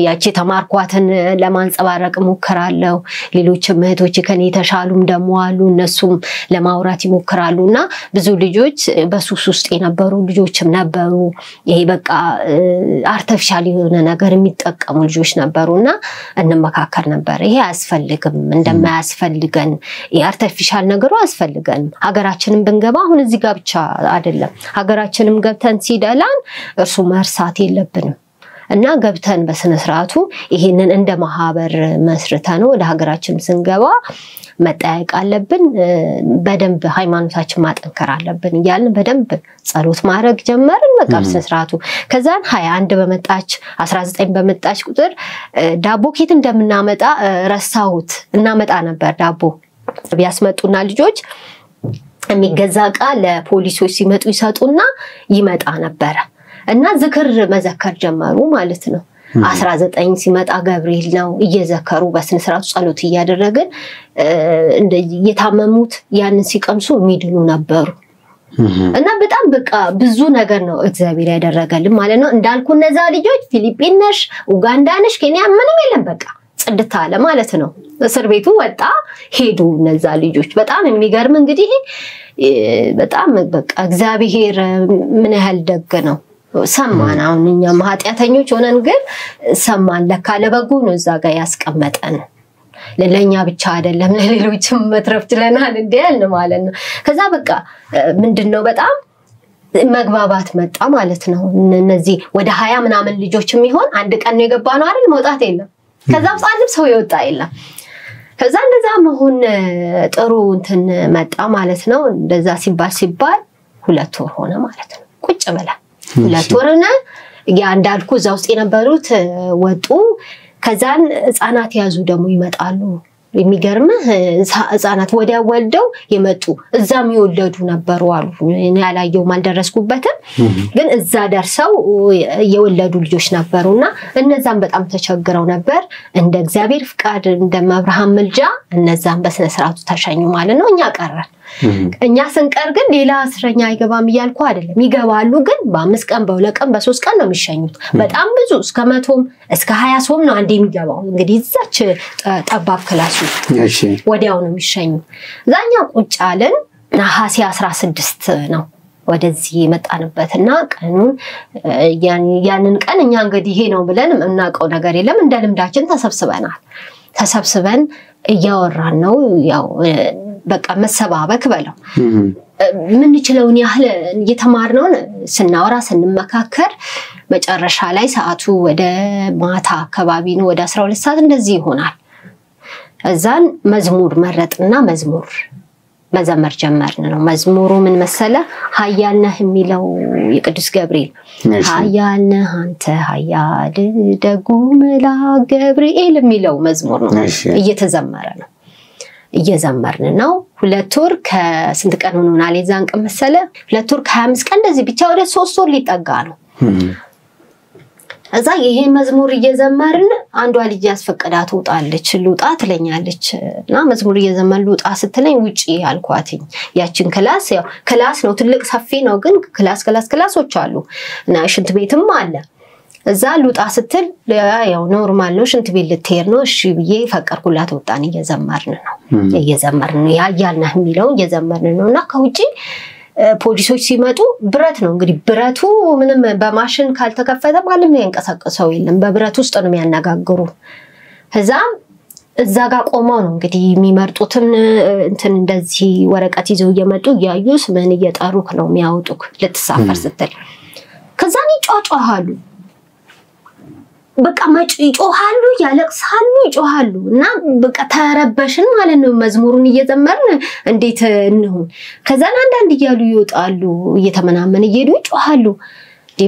ያቺ ተማርኳትን ለማንጸባረቅ ሞከራለሁ ሌሎች እህቶች ከኔ ተሻሉም ደሞ አሉ እነሱም ለማውራት ይሞክራሉና ብዙ ልጆች በሱስ ውስጥ የነበሩ ልጆችም ነበሩ ይሄ በቃ አርቲፊሻል የሆነ ነገር የሚጠቀሙ ልጆች ነበሩና እንመካከር ነበር ይሄ አያስፈልግም እንደማያስፈልገን የአርቲፊሻል ነገሩ አያስፈልገን ሀገራችንን ብንገባ አሁን እዚህ ጋር ብቻ አይደለም ሀገራችንም ገብተን ሲደላን እርሱ መርሳት የለብንም እና ገብተን በስነ ስርዓቱ ይሄንን እንደ ማህበር መስርተን ወደ ሀገራችን ስንገባ መጣየቅ አለብን በደንብ ሃይማኖታችን ማጠንከር አለብን ይያልን በደንብ ጸሎት ማድረግ ጀመርን በቃ በስነ ስርዓቱ ከዛን 21 በመጣች 19 በመጣች ቁጥር ዳቦ ኬት እንደምናመጣ ረሳሁት እናመጣ ነበር ዳቦ ቢያስመጡና ልጆች የሚገዛ ቃ ለፖሊሶች ሲመጡ ይሰጡና ይመጣ ነበር እና ዝክር መዘከር ጀመሩ ማለት ነው 19 ሲመጣ ገብርኤል ነው እየዘከሩ በስነ ስርዓቱ ጸሎት እያደረግን የታመሙት ያንን ሲቀምሱ ሚድኑ ነበሩ እና በጣም በቃ ብዙ ነገር ነው እግዚአብሔር ያደረገልን ማለት ነው እንዳልኩ እነዛ ልጆች ፊሊፒንስ ኡጋንዳንስ ኬንያ ምንም የለም በቃ ጽድት አለ ማለት ነው እስር ቤቱ ወጣ ሄዱ እነዛ ልጆች በጣም የሚገርም እንግዲህ በጣም በቃ እግዚአብሔር ምን ያህል ደግ ነው ሰማን አሁን እኛም ኃጢያተኞች ሆነን ግን ሰማን ለካ ለበጎ ነው እዛ ጋር ያስቀመጠን ለኛ ብቻ አይደለም ለሌሎችም መትረፍ ችለናል እንዴል ማለት ነው ከዛ በቃ ምንድነው በጣም መግባባት መጣ ማለት ነው እነዚህ ወደ 20 ምናምን ልጆችም ይሆን አንድ ቀን ነው የገባነው አይደል መውጣት የለም ከዛ አንድም ሰው ይወጣ የለም ከዛ እንደዛ መሆን ጥሩ እንትን መጣ ማለት ነው እንደዛ ሲባል 2 ወር ሆነ ማለት ነው ቁጭ ብላ 2 ወርና ያ እንዳልኩ እዛው ውስጥ የነበሩት ወጡ ከዛን ህፃናት ያዙ ደሞ ይመጣሉ የሚገርምህ ህፃናት ወዲያ ወልደው የመጡ እዛም ይወለዱ ነበሩ አሉ እኔ ያላየው ማልደረስኩበትም ግን እዛ ደርሰው የወለዱ ልጆች ነበሩና እነዛም በጣም ተቸግረው ነበር እንደ እግዚአብሔር ፍቃድ እንደ አብርሃም ምልጃ እነዛም በስነ ስርዓቱ ተሸኙ ማለት ነው እኛ ቀረን እኛ ስንቀር ግን ሌላ እስረኛ አይገባም ይያልኩ አይደለም ይገባሉ ግን በ5 ቀን በ2 ቀን በ3 ቀን ነው የሚሸኙት በጣም ብዙ እስከ 100 እስከ 20 ሰው ነው አንዴ የሚገባው እንግዲህ እዛች ጠባብ ክላሱ እሺ ወዲያው ነው የሚሸኙ ዛኛ ቁጭ አለን ነሐሴ 16 ነው ወደዚህ መጣንበትና ቀኑን ያንን ቀን እኛ እንግዲህ ይሄ ነው ብለን እናቀው ነገር የለም እንደ ልምዳችን ተሰብስበን እያወራን ነው ያው በቃ መሰባበክ በለው ምን ይችላልውን ያህል እየተማርነውን ስናወራ ስንመካከር መጨረሻ ላይ ሰዓቱ ወደ ማታ አካባቢ ነው ወደ 12 ሰዓት እንደዚህ ይሆናል እዛን መዝሙር መረጥና መዝሙር መዘመር ጀመርን ነው መዝሙሩ ምን መሰለ ኃያል ነህ የሚለው የቅዱስ ገብርኤል ኃያል ነህ አንተ ኃያል ደጉ መልአክ ገብርኤል የሚለው መዝሙር ነው እየተዘመረ ነው እየዘመርን ነው 2 ወር ከስንት ቀን ሆኖናል የዛን ቀን መሰለ 2 ወር ከ25 ቀን እንደዚህ ብቻ ወደ 3 ወር ሊጠጋ ነው እዛ ይሄ መዝሙር እየዘመርን አንዷ ልጅ ያስፈቀዳት ወጣለች ሉጣ ትለኛለችና መዝሙር እየዘመርን ሉጣ ስትለኝ ውጪ ያልኳትኝ ያችን ክላስ ያው ክላስ ነው ትልቅ ሰፊ ነው ግን ክላሶች አሉ እና ሽንት ቤትም አለ እዛ ሉጣ ስትል ያው ኖርማል ነው ሽንት ቤት ልትሄድ ነው እሺ ብዬ ፈቀርኩላት ወጣን እየዘመርን ነው ያያልና የሚለው እየዘመርን ነውና ከውጪ ፖሊሶች ሲመጡ ብረት ነው እንግዲህ ብረቱ ምንም በማሽን ካልተከፈተ ማለት ነው ያንቀሳቀሰው የለም በብረት ውስጥ ነው የሚያነጋግሩ ከዛም እዛ ጋር ቆመው ነው እንግዲህ የሚመርጡትን እንትን እንደዚህ ወረቀት ይዘው እየመጡ ያዩስ ምን እየጠሩክ ነው የሚያወጡክ ልትሳፈር ስትል ከዛን ይጫጫሃሉ በቃ ይጮሃሉ ያለቅሳሉ ይጮሃሉ እና በቃ ተረበሽን ማለት ነው መዝሙሩን እየዘመርን እንዴት እንሁን ከዛን አንዳንድ ይያሉ ይወጣሉ እየተመናመን እየሄዱ ይጮሃሉ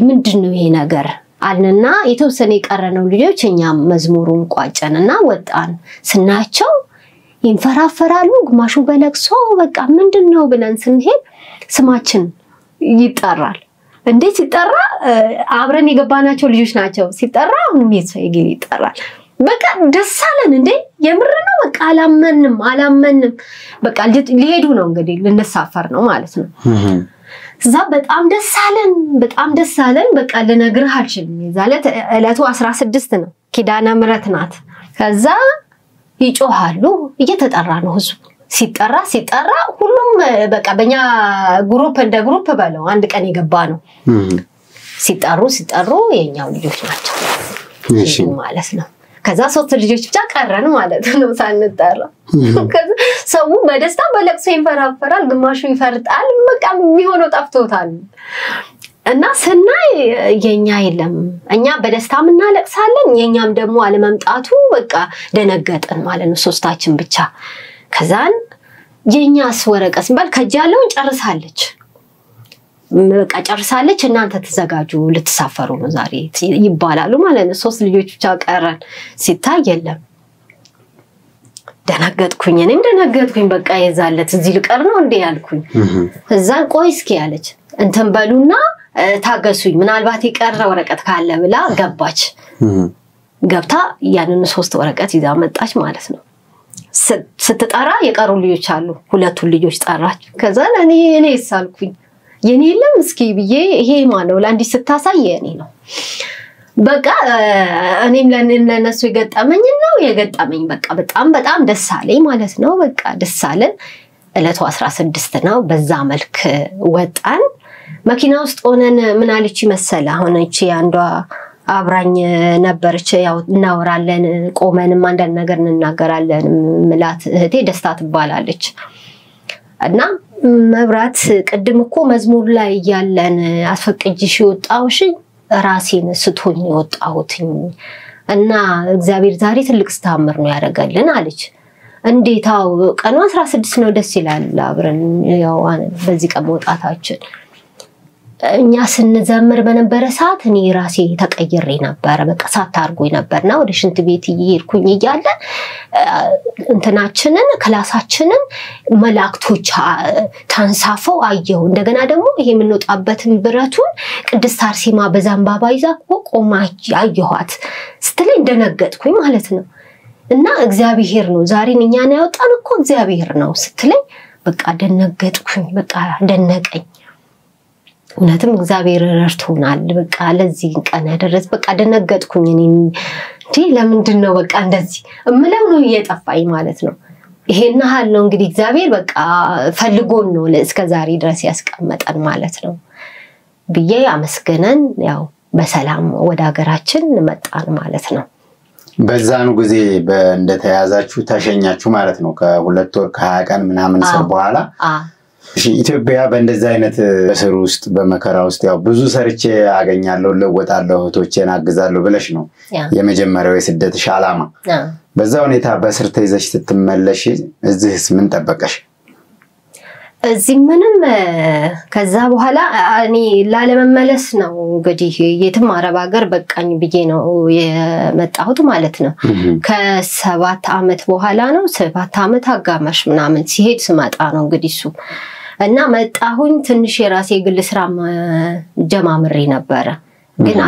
ምንድነው ይሄ ነገር አልነና የተወሰነ የቀረነው ልጆች እኛም መዝሙሩን ቋጨንና ወጣን ስናቸው ይንፈራፈራሉ ግማሹ በለቅሶ በቃ ምንድነው ብለን ስንሄድ ስማችን ይጣራል እንዴት ይጣራ አብረን የገባናቸው ልጆች ናቸው ሲጣራ ምን ይገል ይጣራል በቃ ደሳለን እንዴ የምር ነው በቃ አላመንም በቃ ሊሄዱ ነው እንግዲህ ልንሳፈር ነው ማለት ነው እዛ በጣም ደሳለን በቃ ልነግርህ አልችልም ይዛለት እለቱ 16 ነው ኪዳነ ምሕረት ናት ከዛ ይጮሃሉ እየተጠራ ነው ህዝቡ ሲጠራ ሁሉም በቃ በእኛ ግሩፕ እንደ ግሩፕ ባለው አንድ ቀን የገባ ነው ሲጠሩ የኛው ልጆች ናቸው እሺ ማለት ነው ከዛ ሶስት ልጆች ብቻ ቀረን ማለት ነው ሳንጠራ ከዛ ሰው በደስታ በለቅሶ ይፈራፈራል ግማሹ ይፈርጣል በቃ የሚሆነው ጠፍቶታል እና ሰናይ የኛ የለም እኛ በደስታ ምናለቅሳለን የኛም ደግሞ አለመምጣቱ በቃ ደነገጠን ማለት ነው ሶስታችን ብቻ ከዛን የኛስ ወረቀስ ባል ከጃለው ጨርሳለች በቃ ጨርሳለች እናንተ ተዘጋጁ ልትሳፈሩ ነው ዛሬ ይባላሉ ማለት ነው ሶስት ልጆች ብቻ ቀረን ሲታይ የለም ደነገጥኩኝ በቃ የዛለት እዚህ ልቀር ነው እንዴ ያልኩኝ እዛን ቆይ እስኪ ያለች እንትን በሉና ታገሱኝ ምናልባት ይቀር ወረቀት ካለ ብላ ገባች ገብታ ያንን ሶስት ወረቀት ይዛ መጣች ማለት ነው ስትጠራ የቀሩ ልጆች አሉ ሁለቱ ልጆች ጠራች ከዛ እኔ ሳልኩኝ የኔ የለም እስኪ ብዬ ይሄ ማነው ላንዲ ስታሳይ የኔ ነው በቃ እኔም ለነሱ የገጠመኝ በቃ በጣም ደስ አለኝ ማለት ነው በቃ ደስ አለን እለቱ 16 ነው በዛ መልክ ወጣን መኪና ውስጥ ሆነን ምን አለች መሰለ አሁን እቺ አንዷ አብራኝ ነበርች ያው እናወራለን ቆመንም አንዳንድ ነገር እንናገራለን ምላት እህቴ ደስታ ትባላለች እና መብራት ቅድም እኮ መዝሙር ላይ ያለን አስፈቅጂሽ ወጣውሽ ራሴን ስቶኝ ወጣሁትኝ እና እግዚአብሔር ዛሬ ትልቅ ስታምር ነው ያረጋልን አለች እንዴታው ቀኑ 16 ነው ደስ ይላል አብረን ያው በዚህ ቀን ወጣታችን እኛ ስንዘምር በነበረ ሰዓት እኔ ራሴ ተቀይሬ ነበር በቃ ሳታርጎኝ ነበርና ወደ ሽንት ቤት ይሄድኩኝ ይያለ እንትናችንን ክላሳችንን መላእክቶች ታንሳፈው አየሁ እንደገና ደግሞ ይሄ ምንወጣበትን ብረቱን ቅድስት አርሴማ በዛምባባ ይዛ ቆማ አየኋት ስትለኝ ደነገጥኩኝ ማለት ነው እና እግዚአብሔር ነው ዛሬን እኛን ያወጣን እኮ እግዚአብሔር ነው ስትለኝ በቃ ደነገጥኩኝ በቃ ደነቀኝ እውነትም እግዚአብሔር ረድቶናል በቃ ለዚህ ቀን ያደረስ በቃ ደነገጥኩኝ እኔ እንዴ ለምንድነው በቃ እንደዚህ እምለው ነው እየጠፋኝ ማለት ነው ይሄን ሀል ነው እንግዲህ እግዚአብሔር በቃ ፈልጎን ነው እስከ ዛሬ ድረስ ያስቀመጠን ማለት ነው ብዬ አመስገነን ያው በሰላም ወደ ሀገራችን መጣን ማለት ነው በዛኑ ጊዜ እንደተያዛችሁ ተሸኛችሁ ማለት ነው ከሁለት ወር ከ20 ቀን ምናምን ሰር በኋላ እሺ ኢትዮጵያ በእንደዚህ አይነት በስሩ ውስጥ በመከራ ውስጥ ያው ብዙ ሰርቼ አገኛለሁ ለወጣለሁ እህቶቼን አግዛለሁ ብለሽ ነው የመጀመሪያው የስደትሽ ዓላማ በዛ ሁኔታ በስር ተይዘሽ ስትመለሽ እዚህስ ምን ተበቀሽ እዚህ ምንም ከዛ በኋላ እኔ ላለመመለስ ነው እንግዲህ የትም አረብ ሀገር በቃኝ ብዬ ነው የመጣሁት ማለት ነው ከ7 አመት በኋላ ነው 7 አመት አጋማሽ ምናምን ሲሄድ ስመጣ ነው እንግዲህ እሱ እና መጣሁኝ ትንሽ የራሴ ግል ስራ ጀማምሬ ነበር ግን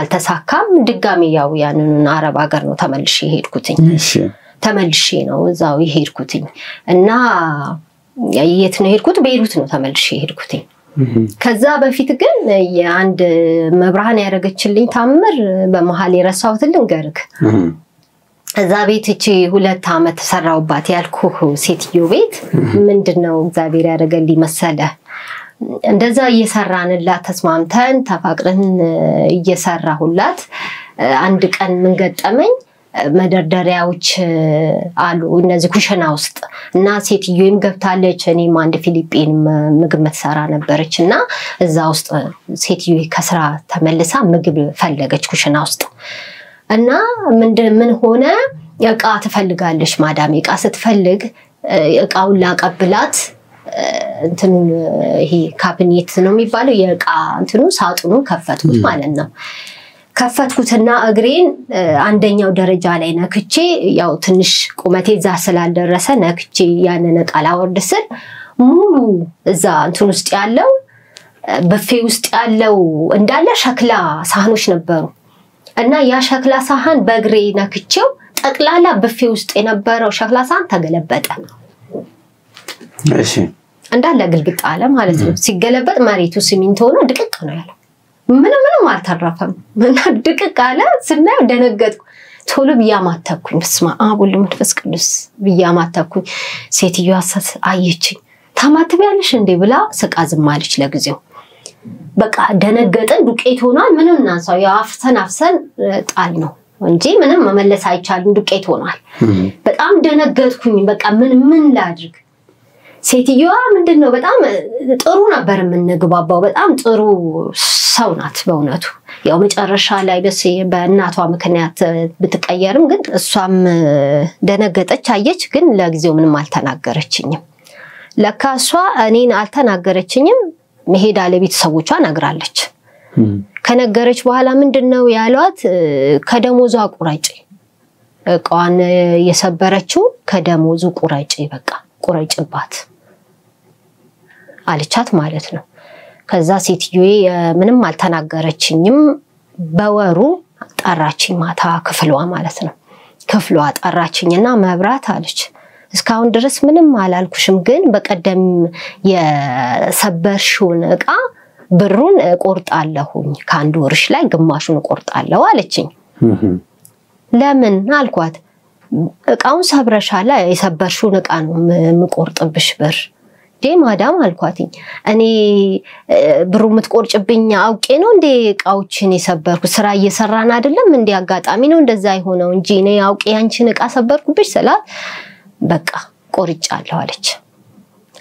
አልተሳካም ድጋሚ ያው ያንን አረብ ሀገር ነው ተመልሼ ሄድኩትኝ ተመልሼ ነው እዛው ሄድኩትኝ እና የት ነው ሄድኩት ቤይሩት ነው ተመልሼ ሄድኩትኝ ከዛ በፊት ግን የአንድ መብራሃን ያረጋችልኝ ታምር በመሃል የረሳሁት ልንገርክ እዛ ቤት እቺ 2 አመት ሰራውባት ያልኩህ ሴትዮ ቤት ምንድነው እግዚአብሔር ያረጋልኝ መሰለ እንደዛ እየሰራንላት ተስማምተን ተፋቅረን እየሰራሁላት አንድ ቀን ምን ገጠመኝ መደርደሪያዎች አሉ እነዚህ ኩሽና ውስጥ እና ሴትዮይም ገብታለች እኔም አንድ ፊሊፒን ምግብ መትሰራ ነበርችና እዛ ውስጥ ሴትዮይ ከስራ ተመልሳ ምግብ ፈለገች ኩሽና ውስጥ እና ምን ሆነ እቃ ትፈልጋለች ማዳም እቃ ስትፈልግ እቃውን ላቀብላት እንትኑ ይሄ ካቢኔት ነው የሚባለው የእቃ እንትኑ ሳጥኑ ከፈትኩት ማለት ነው ከፈትኩትና እግሬን አንደኛው ደረጃ ላይ ነክቼ ያው ትንሽ ቁመቴ እዛ ስላልደረሰ ነክቼ ያንን እቃ ላወርድ ስል ሙሉ እዛ እንትን ውስጥ ያለው በፌ ውስጥ ያለው እንዳለ ሸክላ ሳህኖች ነበሩ እና ያ ሸክላ ሳህን በእግሬ ነክቼው ጠቅላላ በፌ ውስጥ የነበረው ሸክላ ሳህን ተገለበጠ እሺ እንዳለ ግልብጥ አለ ማለት ነው ሲገለበጥ መሬቱ ሲሚንቶ ነው ድቅቅ ነው ያለው ምንም አልተረፈም እና ድቅቅ አለ ስናየው ደነገጥኩ ቶሎ ብያማተኩኝ በስመ አብ ወወልድ ወመንፈስ ቅዱስ ብያማተኩኝ ሴትዮዋ አየችኝ ታማትቢያለሽ እንዴ ብላ ስቃ ዝም አለች ለጊዜው በቃ ደነገጠን ዱቄት ሆኗል ምንም እናንሳው ያፍሰን ጣል ነው እንጂ ምንም መመለስ አይቻልም ዱቄት ሆኗል በጣም ደነገጥኩኝ በቃ ምን ላድርግ ሴትዮዋ ምንድነው በጣም ጥሩ ነበር የምንግባባው በጣም ጥሩ ሰው ናት በእውነቱ ያው መጨረሻ ላይ በእናቷ ምክንያት ብትቀየርም ግን እሷም ደነገጠች አየች ግን ለጊዜው ምንም አልተናገረችኝም ለካ እሷ እኔን አልተናገረችኝም መሄዳ ለቤተሰቦቿ ነግራለች ከነገረች በኋላ ምንድነው ያሏት ከደሞዟ ቁራጭ እቃዋን የሰበረችው ከደሞዙ ቁራጭ በቃ ቁራጭባት አለቻት ማለት ነው ከዛ ሴትዮዬ ምንም አልተናገረችኝም በወሩ ጠራችኝ ማታ ክፍሏ ማለት ነው ክፍሏ ጠራችኝና መብራት አለች እስካሁን ድረስ ምንም አላልኩሽም ግን በቀደም የሰበርሽውን እቃ ብሩን ቆርጣለሁኝ ከአንድ ወርሽ ላይ ግማሹን ቆርጣለሁ አለችኝ ለምን አልኳት እቃውን ሰብረሻላ የሰበርሽውን እቃ ነው ምቆርጥብሽ ብር ማዳም አልኳትኝ እኔ ብሩ ምትቆርጭብኝ አውቄ ነው እንዴ እቃዎችን የሰበርኩ ስራ እየሰራን አይደለም እንዴ አጋጣሚ ነው እንደዛ አይሆነው እንጂ እኔ አውቄ ያንቺን እቃ ሰበርኩብሽ ስላት በቃ ቆርጫለሁ አለች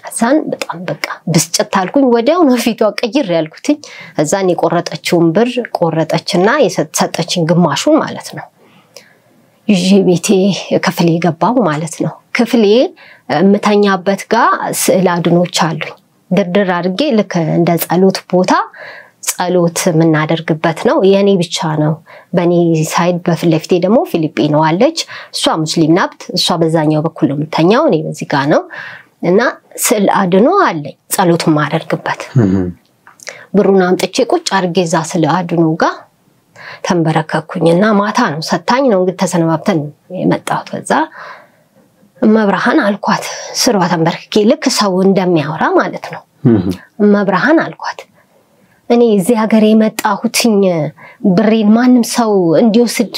አዛን በጣም በቃ ብስጭት አልኩኝ ወዲያው ነው ፊቷ ቀይር ያልኩትኝ አዛን የቆረጠችውን ብር ቆረጠችና የሰጠችኝ ግማሹን ማለት ነው ይዤ ቤቴ ክፍሌ ገባው ማለት ነው ክፍሌ ምተኛበት ጋር ስዕል አድኖች አሉኝ ድርድር አድርጌ ልክ እንደ ጸሎት ቦታ ጸሎት ምናደርግበት ነው የኔ ብቻ ነው በኔ ሳይድ በፍለፍቴ ደግሞ ፊሊፒኖ አለች እሷ ሙስሊም ናት እሷ በዛኛው በኩል ምተኛው እኔ በዚህ ጋር ነው እና ስዕል አድኖ አለኝ ጸሎት ማደርግበት ብሩን አምጥቼ ቁጭ አድርጌ እዛ ስዕል አድኖ ጋር ተንበረከኩኝና ማታ ነው ሰታኝ ነው እንግዲህ ተሰነባብተን የመጣሁት ከዛ መብራሃን አልኳት ስሯ ተንበርክኬ ልክ ሰው እንደሚያወራ ማለት ነው መብራሃን አልኳት እኔ እዚህ ሀገር የመጣሁትኝ ብሬን ማንም ሰው እንዲወስድ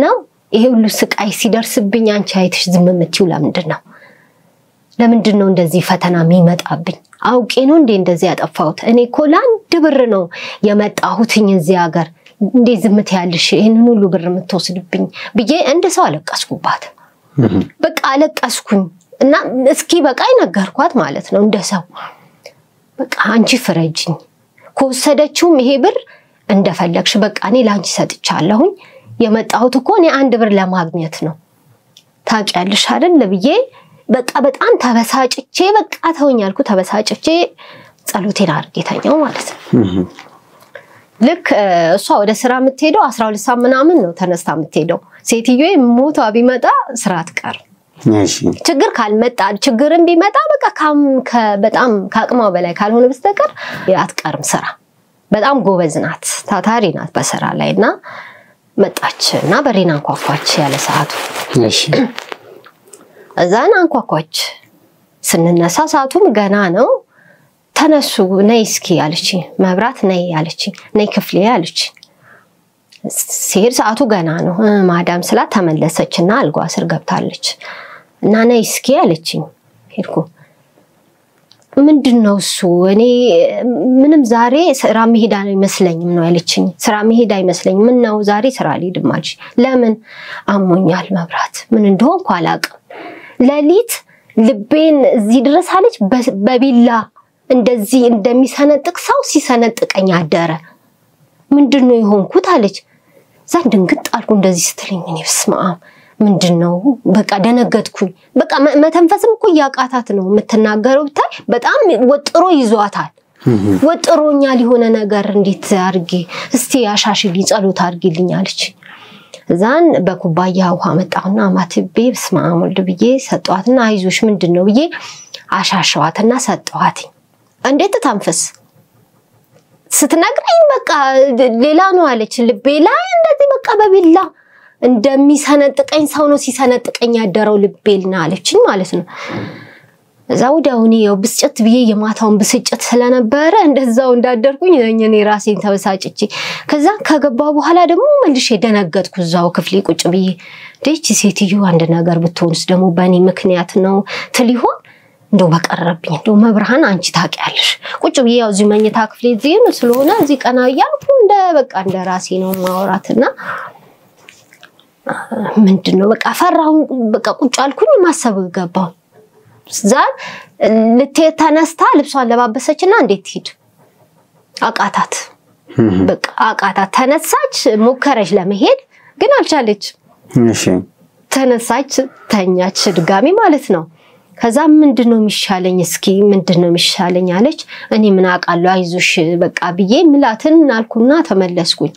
ነው ይሄ ሁሉ ስቃይ ሲደርስብኝ አንቺ አይተሽ ዝም የምትይው ለምንድን ነው እንደዚህ ፈተና የሚመጣብኝ አውቄ ነው እንዴ እንደዚህ ያጠፋሁት እኔ እኮ ለአንድ ብር ነው የመጣሁትኝ እዚህ ሀገር እንዴ ዝምት ያልሽ ይሄንን ሁሉ ብር የምትወስድብኝ ብዬ እንደ ሰው አለቀስኩባት በቃ አለቀስኩኝ እና እስኪ በቃ ይነገርኳት ማለት ነው እንደ ሰው በቃ አንቺ ፍረጅኝ ኮሰደችውም ይሄ ብር እንደፈለግሽ በቃ እኔ ላንቺ ሰጥቻለሁኝ የመጣሁት እኮ እኔ አንድ ብር ለማግኘት ነው ታውቂያለሽ አይደል ብዬ በቃ በጣም ተበሳጭቼ በቃ ተወኛልኩ ተበሳጭቼ ጸሎቴን አርጌታኛው ማለት ነው ልክ እሷ ወደ ስራ የምትሄደው 12 ሰዓት ምናምን ነው ተነስታ የምትሄደው ሴትዮዬ ሞቷ ቢመጣ ስራ አትቀር ችግር ካልመጣ ችግርም ቢመጣ በቃ በጣም ካቅማው በላይ ካልሆነ በስተቀር አትቀርም ስራ በጣም ጎበዝ ናት ታታሪ ናት በስራ ላይና መጣችና በሬና አንኳኳች ያለ ሰዓቱ እሺ እዛና አንኳኳች ስንነሳ ሰዓቱም ገና ነው ተነሱ ነይ እስኪ አለች መብራት ነይ አለች ነይ ክፍሌ አለች ሲር ሰዓቱ ገና ነው ማዳም ስላት ተመለሰችና አልጓ ስር ገብታለች እና ነይ እስኪ አለችኝ ሄድኩ ምንድነው እሱ እኔ ምንም ዛሬ ስራ መሄድ አይመስለኝም ነው ያለችኝ ስራ መሄድ አይመስለኝም ምን ነው ዛሬ ስራ ልሄድም አልሽ ለምን አሞኛል መብራት ምን እንደሆንኩ አላውቅም ለሊት ልቤን እዚህ ድረስ አለች በቢላ እንደዚህ እንደሚሰነጥቅ ሰው ሲሰነጥቀኝ አደረ ምንድነው ይሆንኩት አለች ዘንድንግጥ አልኩ እንደዚህ ስትለኝ እኔ በስመ አብ ምንድነው በቃ ደነገጥኩኝ በቃ መተንፈስም እኮ ያቃታት ነው የምትናገረው ብታይ በጣም ወጥሮ ይዟታል ወጥሮኛል የሆነ ነገር እንዴት አርጊ እስቲ አሻሽልኝ ጸሎት አርጊልኝ አለች ዛን በኩባያ ውሃ መጣውና ማትቤ በስመ አብ ወልድ ብዬ ሰጧትና አይዞሽ ምንድነው ብዬ አሻሻዋትና ሰጧት እንዴት ተንፈስ ስትነግረኝ በቃ ሌላ ነው አለች ልቤ ላይ እንደዚህ በቃ በቢላ እንደሚሰነጥቀኝ ሰው ነው ሲሰነጥቀኝ ያደረው ልቤልና አለችኝ ማለት ነው ዛውዳውኒ ያው ብስጭት ብዬ የማታውን ብስጭት ስለነበረ እንደዛው እንዳደርኩኝ እኔ ራሴን ተበሳጭቼ ከዛ ከገባው በኋላ ደግሞ መልሼ ደነገጥኩ ዛው ክፍሌ ቁጭ ብዬ ደቺ ሴትዮ አንድ ነገር ብትሆንስ ደግሞ በእኔ ምክንያት ነው ትሊሆን እንደው በቀረብኝ እንደው መብርሃን አንቺ ታውቂያለሽ ቁጭ ብዬ ያው እዚህ መኝታ ክፍሌ እዚህ ነው ስለሆነ እዚህ ቀና ያልኩ እንደ በቃ እንደ ራሴ ነው ማውራትና ምንድነው በቃ ፈራው በቃ ቁጭ አልኩኝ ማሰብ ገባው ዛን ለተነስታ ልብሷን ለባበሰችና እንዴት ሄድ አቃታት በቃ አቃታት ተነሳች ሞከረች ለመሄድ ግን አልቻለች እሺ ተነሳች ተኛች ድጋሚ ማለት ነው ከዛ ምንድነው የሚሻለኝ እስኪ ምንድነው የሚሻለኝ አለች እኔ ምን አቃለው አይዞሽ በቃ ብዬ ምላትን አልኩና ተመለስኩኝ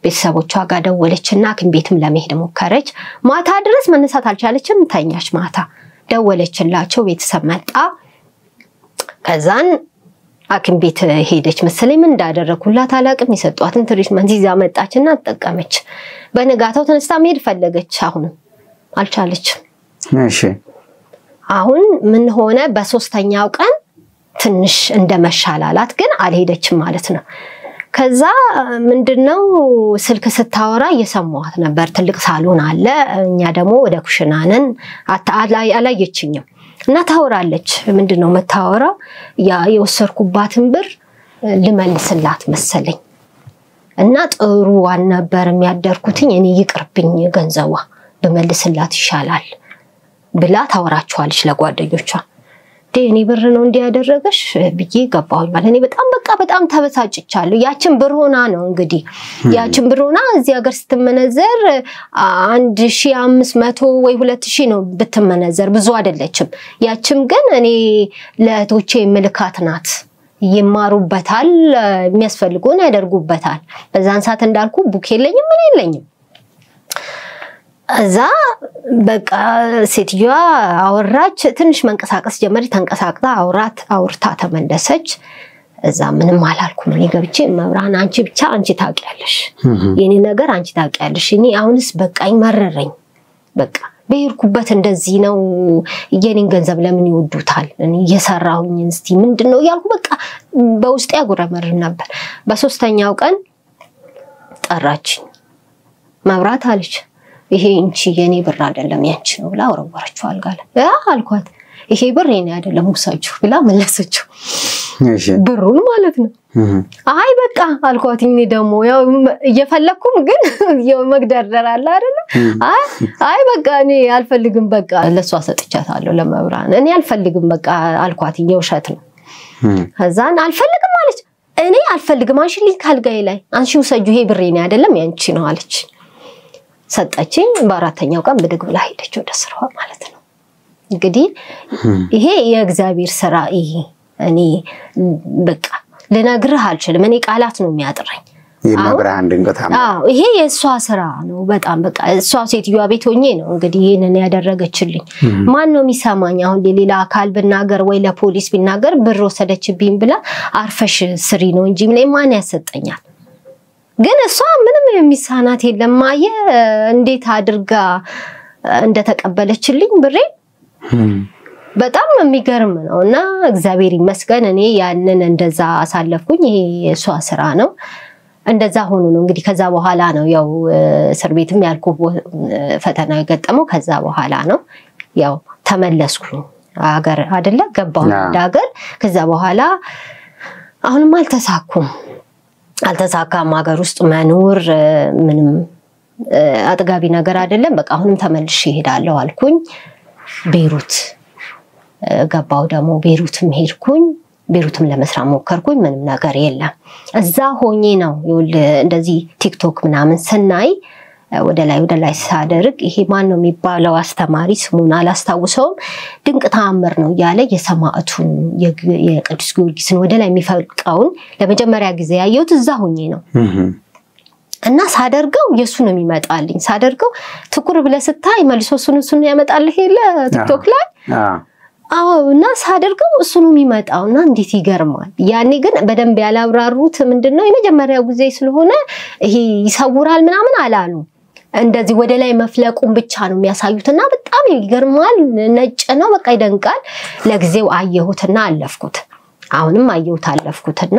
ቤተሰቦቿ ጋር ደወለችና አክም ቤትም ለመሄድ ሞከረች ማታ ድረስ መነሳት አልቻለችም ተኛች ማታ ደወለችላቸው ቤተሰብ መጣ ከዛን አክም ቤት ሄደች መሰለኝ ምን እንዳደረኩላት አላቅም የሰጧትን ትሪትመንት ይዛ መጣችና ተጠቀመች በነጋታው ተነስታ መሄድ ፈለገች አሁን አልቻለች እሺ አሁን ምን ሆነ በሶስተኛው ቀን ትንሽ እንደመሻላላት ግን አልሄደችም ማለት ነው ከዛ ምንድነው ስልክ ስታወራ እየሰማዋት ነበር ትልቅ ሳሎን አለ እኛ ደግሞ ወደ ኩሽናነን አላየችኝም እና ታወራለች ምንድነው መታወራው ያ የወሰርኩባትን ብር ልመልስላት መሰለኝ እና ጥሩ አልነበር የሚያደርኩትኝ እኔ ይቅርብኝ ገንዘዋ በመልስላት ይሻላል ብላ ታወራቸዋለች ለጓደኞቿ ዴኒ ብር ነው እንዲያደረገሽ ብዬ ገባሁኝ ማለት እኔ በጣም ተበሳጭቻለሁ ያችን ብር ሆና ነው እንግዲህ ያችን ብር ሆና እዚህ ሀገር ስትመነዘር 1500 ወይ 2000 ነው ብትመነዘር ብዙ አይደለችም ያችን ግን እኔ ለቶቼ ምልካት ናት ይማሩበታል የሚያስፈልጉን ያደርጉበታል በዛን ሰዓት እንዳልኩ ቡክ የለኝም ምን የለኝም እዛ በቃ ሴትየዋ አወራች ትንሽ መንቀሳቀስ ጀመረ ተንቀሳቅታ አውርታ ተመለሰች እዛ ምንም አላልኩም እኔ ገብቼ መብራን አንቺ ብቻ አንቺ ታውቂያለሽ የኔ ነገር አንቺ ታውቂያለሽ እኔ አሁንስ በቃኝ መረረኝ በቃ በይርኩበት እንደዚህ ነው የኔን ገንዘብ ለምን ይወዱታል እኔ እየሰራሁኝ እስቲ ምንድነው ያልኩ በቃ በውስጤ ያጉረመር ነበር በሶስተኛው ቀን ጠራችኝ መብራት አለች ይሄ እንቺ የኔ ብር አይደለም ያንቺ ነው ብላ ወረወረችው አልጋለ አልኳት ይሄ ብር የኔ አይደለም ወሳችሁ ብላ መለሰችው እሺ ብሩን ማለት ነው አይ በቃ አልኳት እኔ ደግሞ ያው እየፈለኩም ግን ያው መግደርደር አለ አይደል አይ በቃ እኔ አልፈልግም በቃ ለሷ ሰጥቻታለሁ ለመብራን እኔ አልፈልግም በቃ አልኳት የውሸት ነው ከዛን አልፈልግም አለች እኔ አልፈልግም አንቺ ካልጋይ ላይ አንቺ ወሰጁ ይሄ ብር የኔ አይደለም ያንቺ ነው አለች ሰጣችኝ በአራተኛው ቀን ብድግ ብላ ሄደች ወደ ስራዋ ማለት ነው እንግዲህ ይሄ የእግዚአብሔር ስራ ይሄ እኔ በቃ ልነግርህ አልችልም እኔ ቃላት ነው የሚያጥረኝ የመብራን ድንገታም ይሄ የሷ ስራ ነው በጣም በቃ እሷ ሴትዮዋ ቤት ሆኜ ነው እንግዲህ ይሄንን ያደረገችልኝ ማን ነው የሚሰማኝ አሁን ሌላ አካል ብናገር ወይ ለፖሊስ ቢናገር ብር ወሰደችብኝ ብላ አርፈሽ ስሪ ነው እንጂ ማን ያሰጠኛል ግን እሷ ምንም የሚሳናት የለም ማየ እንዴት አድርጋ እንደተቀበለችልኝ ብሬ በጣም የሚገርም ነውና እግዚአብሔር ይመስገን እኔ ያንን እንደዛ አሳለፍኩኝ ይሄ የሷ ስራ ነው እንደዛ ሆኖ ነው እንግዲህ ከዛ በኋላ ነው ያው እስር ቤትም ያልኩ ፈተና የገጠመው ከዛ በኋላ ነው ያው ተመለስኩኝ ሀገር አይደለ ገባሁ ሀገር ከዛ በኋላ አሁንም አልተሳካም ሀገር ውስጥ መኖር ምንም አጥጋቢ ነገር አይደለም በቃ አሁንም ተመልሼ እሄዳለሁ አልኩኝ ቤሩት ገባው ደግሞ ቤሩትም ሄድኩኝ ቤሩትም ለመስራት ሞከርኩኝ ምንም ነገር የለም እዛ ሆኜ ነው እንደዚህ ቲክቶክ ምናምን ስናይ ወደ ላይ ሳደርግ ይሄ ማን ነው የሚባለው አስተማሪ ስሙን አላስታውሰውም ድንቅ ተአምር ነው ያለ የሰማዕቱን የቅዱስ ጊዮርጊስን ወደ ላይ የሚፈልቀውን ለመጀመሪያ ጊዜ ያየሁት እዛ ሆኜ ነው እና ሳደርገው የሱ ነው የሚመጣልኝ ሳደርገው ትኩር ብለህ ስታይ መልሶ እሱን ያመጣልህ ይለ ቲክቶክ ላይ እና ሳደርገው እሱ ነው የሚመጣውና እንዴት ይገርማል ያኔ ግን በደንብ ያላብራሩት ምንድነው የመጀመሪያው ጊዜ ስለሆነ ይሄ ይሰውራል ምናምን አላሉ እንደዚህ ወደ ላይ መፍለቁን ብቻ ነው የሚያሳዩትና በጣም ይገርማል ነጭ ነው በቃ ይደንቃል ለጊዜው አየሁትና አለፍኩት አሁንም አየሁት አለፍኩትና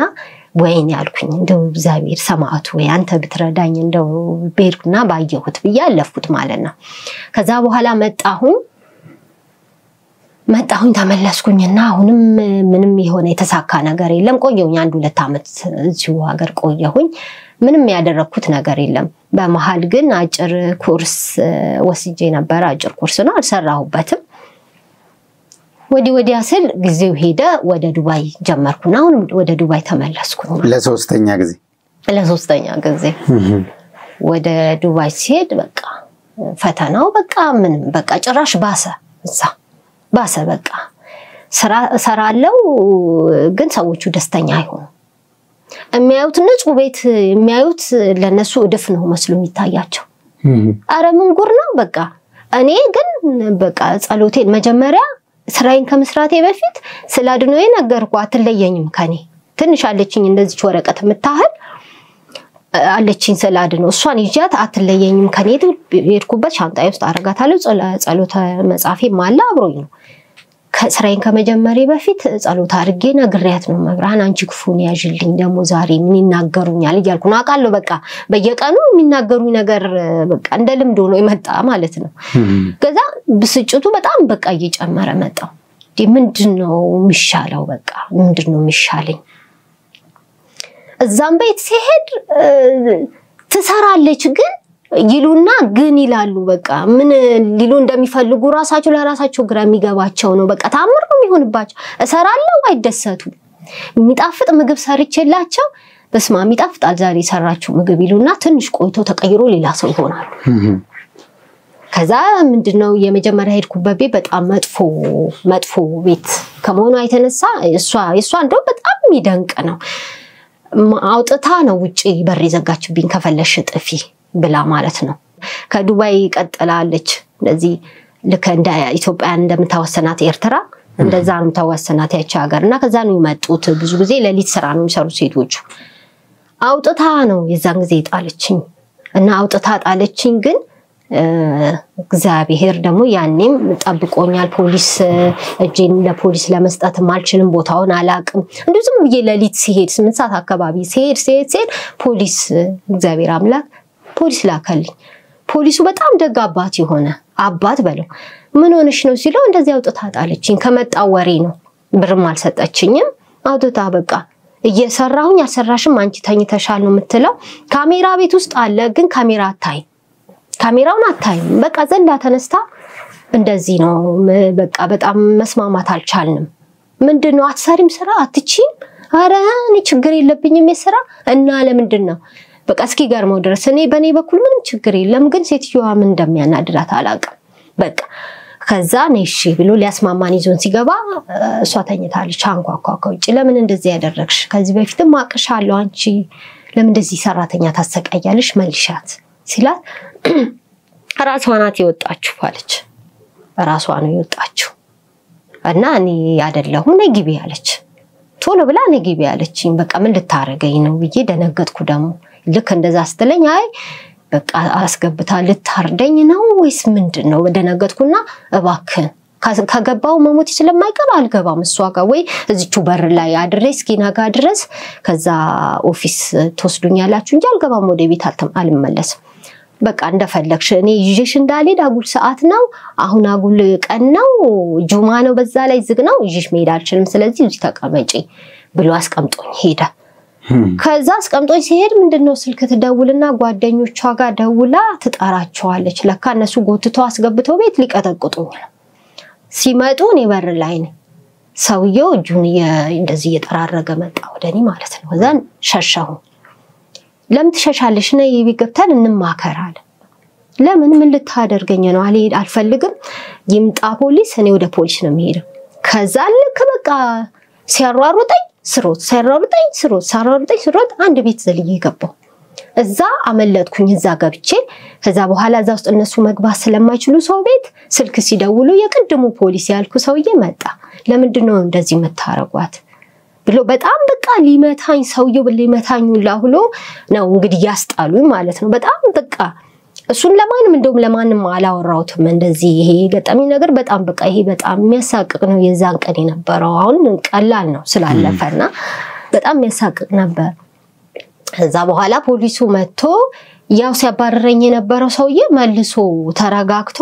ወይኔ ያልኩኝ እንደው እግዚአብሔር ሰማዕቱ ወይ አንተ ብትረዳኝ እንደው ቤርኩና ባየሁት ብዬ አለፍኩት ማለት ነው ከዛ በኋላ መጣሁኝ ተመለስኩኝና አሁንም ምንም የሆነ የተሳካ ነገር የለም ቆየሁኝ 1-2 አመት እዚሁ ሀገር ቆየሁኝ ምንም ያደረኩት ነገር የለም በመሃል ግን አጭር ኮርስ ወስጄ ነበር አጭር ኮርስ ነው አልሰራሁበትም ወዲያ ስል ጊዜው ሄደ ወደ ዱባይ ጀመርኩና አሁንም ወደ ዱባይ ተመለስኩኝ ለሶስተኛ ጊዜ ወደ ዱባይ ሲሄድ በቃ ፈተናው በቃ ምንም በቃ ጭራሽ ባሰ በቃ ሰራለው ግን ሰዎቹ ደስተኛ አይሆኑ የሚያዩት ንጹህ ቤት የሚያዩት ለነሱ እድፍ ነው መስሎ የሚታያቸው አረ ምን ጉር ነው በቃ እኔ ግን በቃ ጸሎቴን መጀመሪያ ስራዬን ከመስራቴ በፊት ስላድኖዬ ነገርኩ አትለየኝም ከኔ ትንሽ አለችኝ እንደዚህ ወረቀት የምታህል አለችኝ ስላድኖ እሷን ይጃት አትለየኝም ከኔ ሄድኩበት ሻንጣዬ ውስጥ አረጋታለሁ ጸሎተ መጻፌ ማላ አብሮኝ ነው ከስራዬን ከመጀመሪ በፊት ጸሎት አድርጌ ነግሬያት ነው መብራን አንቺ ክፉን ያዥልኝ ደሞ ዛሬ ምን ይናገሩኛል ይያልኩ ነው አቃለው በቃ በየቀኑ የሚናገሩኝ ነገር በቃ እንደ ልምድ ሆኖ ይመጣ ማለት ነው ከዛ ብስጭቱ በጣም በቃ እየጨመረ መጣው ምንድነው የሚሻለው በቃ ምንድነው የሚሻለኝ እዛም ቤት ሲሄድ ትሰራለች ግን ይሉና ግን ይላሉ በቃ ምን ሊሉ እንደሚፈልጉ ራሳቸው ለራሳቸው ግራ የሚገባቸው ነው በቃ ታምር ነው የሚሆንባቸው እሰራለሁ አይደሰቱ የሚጣፍጥ ምግብ ሰርቼላቸው በስማ የሚጣፍጣል ዛሬ ሰራችሁ ምግብ ይሉና ትንሽ ቆይቶ ተቀይሮ ሌላ ሰው ይሆናሉ ከዛ ምንድነው የመጀመሪያ ሄድኩበት ቤት በጣም መጥፎ ቤት ከመሆኑ አይተነሳ እሷ እንደው በጣም የሚደንቅ ነው አውጥታ ነው ውጪ በር ዘጋችብኝ ከፈለሽ ጥፊ ብላ ማለት ነው ከዱባይ ቀጥላለች ለዚህ ልክ እንደ ኢትዮጵያ እንደምታወሰናት ኤርትራ እንደዛ ነው ታወሰናት ያቺ ሀገርና ከዛ ነው የመጡት ብዙ ጊዜ ለሊት ስራ ነው የሚሰሩት ሴቶቹ አውጥታ ነው የዛን ጊዜ ጣለችኝ እና አውጥታ ጣለችኝ ግን እግዚአብሔር ደግሞ ያኔም ጠብቆኛል ፖሊስ እጄን ለፖሊስ ለመስጠት ማልችልም ቦታውን አላቅም እንደው ዝም ብዬ ለሊት ሲሄድ 8 ሰዓት አካባቢ ሲሄድ ፖሊስ እግዚአብሔር አምላክ ፖሊስ ላከልኝ ፖሊሱ በጣም ደግ አባት የሆነ አባት በለው ምን ሆነሽ ነው ሲለው እንደዚህ አውጥታ ጣለችኝ ከመጣው ወሬ ነው ብርም አልሰጠችኝም አውጥታ በቃ እየሰራሁኝ አልሰራሽም አንቺ ተኝተሻል ነው የምትለው ካሜራ ቤት ውስጥ አለ ግን ካሜራውን አታይም በቃ ዘንዳ ተነስታ እንደዚህ ነው በቃ በጣም መስማማት አልቻልንም ምንድነው አትሰሪም ስራ አትቺም አረ እኔ ችግር የለብኝም የስራ እና ለምንድነው በቃ እስኪ ገርመው ድረስ እኔ በኔ በኩል ምንም ችግር የለም ግን ሴትዮዋ ምን እንደሚያናድራት አላውቅም በቃ ከዛ ነሽ ብሎ ሊያስማማን ይዞን ሲገባ እሷ ተኝታለች አንኳኳ ውጪ ለምን እንደዚህ ያደረግሽ ከዚህ በፊትም አቅሻለሁ አንቺ ለምን እንደዚህ ሰራተኛ ታሰቃያለሽ መልሻት ሲላት ራሷ ናት የወጣችው አለች ራሷ ነው የወጣችው እና እኔ አይደለሁም ነግቢ አለች ቶሎ ብላ ነግቢ አለችኝ በቃ ምን ልታረገኝ ነው ብዬ ደነገጥኩ ደሞ ልክ እንደዛ ስትለኝ አይ በቃ አስገብታ ልታርደኝ ነው ወይስ ምንድነው ደነገጥኩና እባክህ ከገባው መሞት ስለማይቀር አልገባም እሷ ጋር ወይ እዚቹ በር ላይ አድሬስ ኪናጋ ድረስ ከዛ ኦፊስ ተወስዱኛላችሁ እንጂ አልገባም ወደ ቤት አልመለስም በቃ እንደፈለግሽ እኔ ይዤሽ እንዳልሄድ አጉል ሰዓት ነው አሁን አጉል ቀን ነው ጁማ ነው በዛ ላይ ዝግ ነው ይዤሽ መሄድ አልችልም ስለዚህ እዚህ ተቀመጪ ብሎ አስቀምጦኝ ሄደ ከዛ አስቀምጦኝ ሲሄድ ምንድነው ስልክ ትደውልና ጓደኞቿ ጋር ደውላ ትጣራቸዋለች ለካ እነሱ ጎትተው አስገብተው ቤት ሊቀጠቅጡኝ ሲመጡ እኔ በር ላይ ነኝ ሰውየው እጁን እንደዚህ እየጠራረገ መጣ ወደኔ ማለት ነው ዘን ሸሻሁ ለምን ትሸሻለሽ ነይ ቢገብተን እንማከራለን ለምን ምን ልታደርገኝ ነው አልፈልግም ይምጣ ፖሊስ እኔ ወደ ፖሊስ ነው የሚሄደው ከዛ ልክ በቃ ሲያሯሩጠኝ ስሮጥ አንድ ቤት ዘልዬ ገባው እዛ አመለጥኩኝ እዛ ገብቼ ከዛ በኋላ እዛ ውስጥ እነሱ መግባት ስለማይችሉ ሰው ቤት ስልክ ሲደውሉ የቅድሙ ፖሊስ ያልኩ ሰውዬ መጣ ለምንድነው እንደዚህ መታረጓት ብሎ በጣም በቃ ሊመታኝ ሰውየው ሊመታኝ ሁሉ ነው እንግዲህ ያስጣሉኝ ማለት ነው በጣም በቃ እሱን ለማንም እንደውም ለማንም አላወራውትም እንደዚህ ይሄ ገጠመኝ ነገር በጣም በቃ ይሄ በጣም የሚያሳቅቅ ነው የዛን ቀን የነበረው አሁን ቀላል ነው ስላለፈና በጣም የሚያሳቅቅ ነበር ከዛ በኋላ ፖሊሱ መጥቶ ያው ሲያባረረኝ የነበረው ሰውዬ መልሶ ተረጋግቶ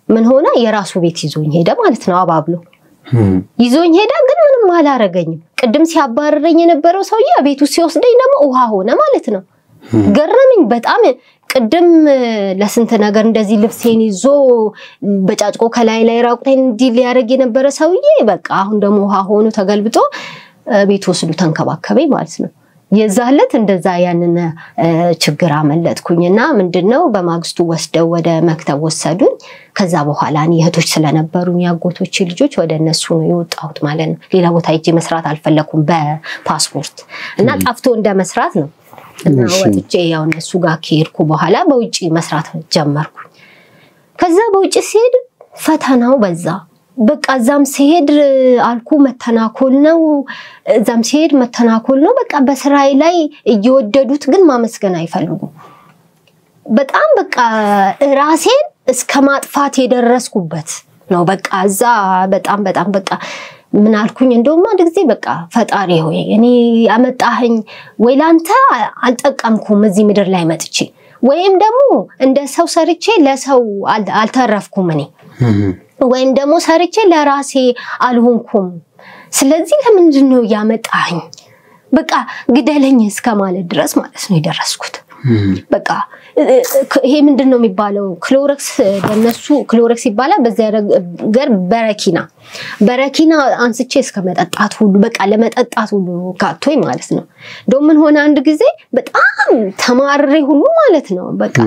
ምን ሆነ የራሱ ቤት ይዞኝ ሄደ ማለት ነው አባብሎ ይዞኝ ሄደ ግን ምንም አላረገኝም ቅድም ሲያባረረኝ የነበረው ሰውዬ ቤቱ ሲወስደኝ ደግሞ ውሃ ሆነ ማለት ነው ገረመኝ በጣም ቅድም ለስንት ነገር እንደዚህ ልብሴን ይዞ በጫጭቆ ከላይ ራቁቴን እንዲል ያረግ የነበረ ሰውዬ በቃ አሁን ደግሞ ውሃ ሆኖ ተገልብጦ ቤቱ ወስዱ ተንከባከበኝ ማለት ነው የዛለት እንደዛ ያንን ችግር አመለጥኩኝና ምንድነው በማግስቱ ወስደው ወደ መክተብ ወሰዱኝ ከዛ በኋላ እኔ እህቶች ስለነበሩኝ ያጎቶች ልጆች ወደ እነሱ ነው የወጣሁት ማለት ነው ሌላ ቦታ ሄጄ መስራት አልፈለኩም በፓስፖርት እና ጠፍቶ እንደ መስራት ነው እና ወጥቼ ያው እነሱ ጋር ከሄድኩ በኋላ በውጪ መስራት ጀመርኩ ከዛ በውጪ ሲሄድ ፈተናው በዛ በቃ እዛም ሲሄድ አልኩ መተናኮል ነው እዛም ሲሄድ መተናኮል ነው በቃ በስራይ ላይ እየወደዱት ግን ማመስገን አይፈልጉም በጣም በቃ ራሴን እስከ ማጥፋት የደረስኩበት ነው በቃ እዛ በጣም በቃ ምን አልኩኝ እንደውም አንድ ጊዜ በቃ ፈጣሪ ሆይ እኔ ያመጣኸኝ ወይ ላንተ አልጠቀምኩም እዚህ ምድር ላይ መጥቼ ወይም ደግሞ እንደ ሰው ሰርቼ ለሰው አልተረፍኩም እኔ ወይም ደግሞ ሰርቼ ለራሴ አልሆንኩም ስለዚህ ለምንድን ነው ያመጣኸኝ በቃ ግደለኝ እስከማለት ድረስ ማለት ነው የደረስኩት በቃ ይሄ ምንድነው የሚባለው ክሎሮክስ በእነሱ ክሎሮክስ ይባላል በዚያ ገር በረኪና አንስቼ እስከመጠጣት ሁሉ በቃ ለመጠጣት ሁሉ ካቶይ ማለት ነው እንደው ምን ሆነ አንድ ጊዜ በጣም ተማርሬ ሁሉ ማለት ነው በቃ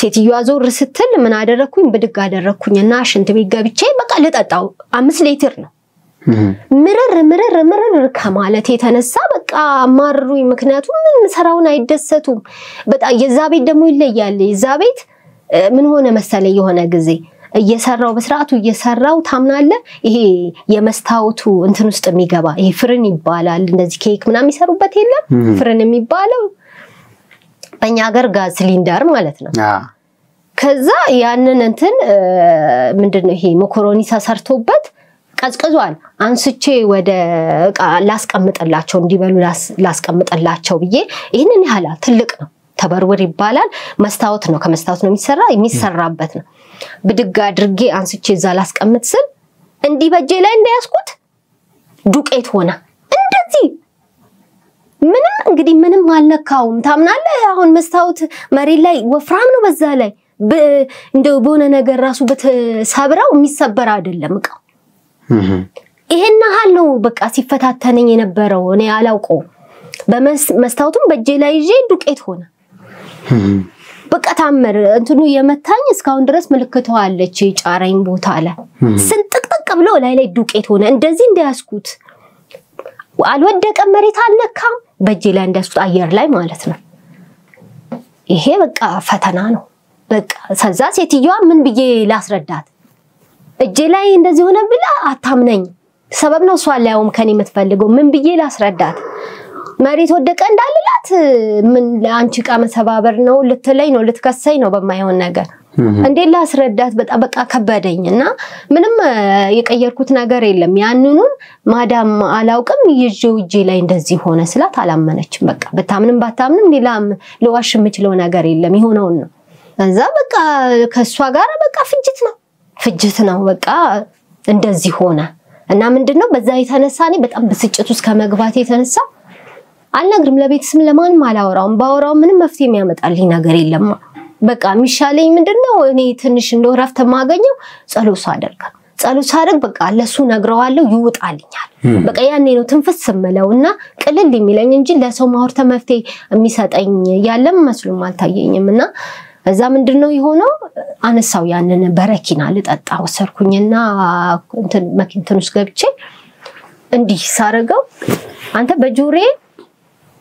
ሴትዮዋ ዞር ስትል ምን አደረኩኝ ብድግ አደረኩኝና ሽንት ቤት ገብቼ በቃ ልጠጣው 5 ሊትር ነው ምርር ከማለት የተነሳ በቃ ማሩኝ ምክንያቱም ምን ሰራውን አይደሰቱም በጣም የዛ ቤት ደግሞ ይለያል የዛ ቤት ምን ሆነ መሰለ የሆነ ጊዜ እየሰራው በስርዓቱ እየሰራው ታምናለ ይሄ የመስታወቱ እንትን ውስጥ የሚገባ ይሄ ፍርን ይባላል እንደዚህ ኬክ ምናምን ይሰሩበት የለም ፍርን የሚባለው በእኛ ሀገር ጋዝ ሲሊንደር ማለት ነው ከዛ ያንን እንትን ምንድነው ይሄ መኮሮኒ ተሰርቶበት ቀዝቅዟል አንስቼ ወደ ላስቀምጥላቸው እንዲበሉ ላስቀምጥላቸው ብዬ ይሄንን ያህላ ትልቅ ነው ተበርወር ይባላል መስታወት ነው ከመስታወት ነው የሚሰራበት ነው ብድግ አድርጌ አንስቼ እዛ ላስቀምጥ ስል እንዲህ በጄ ላይ እንዳያስኩት ዱቄት ሆነ እንደዚህ ምንም እንግዲህ ምንም አልነካውም ታምናለህ አሁን መስታወት መሬት ላይ ወፍራም ነው በዛ ላይ እንደው በሆነ ነገር ራሱ በተሰብራው የሚሰበር አይደለም እቃ ይሄን ያህል ነው በቃ ሲፈታተነኝ የነበረው እኔ አላውቀው በመስታወቱም በጄ ላይ ይዤ ዱቄት ሆነ በቃ ታመር እንትኑ የመታኝ እስካሁን ድረስ ምልክቷ አለች ጫራኝ ቦታ አለ ስንጥቅጥቅ ብሎ ላይ ዱቄት ሆነ እንደዚህ እንዳያስኩት አልወደቀ መሬት አልነካም በጄ ላይ እንዳያስኩት አየር ላይ ማለት ነው ይሄ በቃ ፈተና ነው በቃ ሰዛ ሴትዮዋ ምን ብዬ ላስረዳት እጄ ላይ እንደዚህ ሆነ ብላ አታምነኝ ሰበብ ነው ሷል ያውም ከኔ የምትፈልገው ምን ብዬ ላስረዳት መሬት ወደቀ እንዳልላት ምን አንቺ ቃ መሰባበር ነው ልትለኝ ነው ልትከሰኝ ነው በማይሆን ነገር እንዴ ላስረዳት በቃ ከበደኝና ምንም የቀየርኩት ነገር የለም ያንኑን ማዳም አላውቅም ይዤው እጄ ላይ እንደዚህ ሆነ ስላት አላመነችም በቃ በታምንም ባታምንም ሌላም ለዋሽ የምችለው ነገር የለም ይሆነው ነው እዛ በቃ ከሷ ጋር በቃ ፍጅት ነው በቃ እንደዚህ ሆነ እና ምንድነው በዛ የተነሳኔ በጣም ብስጭት ውስጥ ከመግባት የተነሳ አልነግርም ለቤተሰብ ለማንም አላወራውም ባወራው ምንም መፍትሄ የሚያመጣልኝ ነገር የለም በቃ ሚሻለኝ ምንድነው እኔ ትንሽ እንደው ረፍት ማገኘው ጸሎት ሳደርግ በቃ ለሱ ነግረዋለሁ ይውጣልኛል በቃ ያኔ ነው ትንፍስ ስምለውና ቅልል የሚለኝ እንጂ ለሰው ማውርተ መፍትሄ የሚሰጠኝ ያለም መስሎም አልታየኝምና እዛ ምንድነው ይሆነው አነሳው ያንን በረኪና ልጠጣ ወሰርኩኝና እንትን መኪንተን ውስጥ ገብቼ እንዲህ ሳረጋው አንተ በጆሬ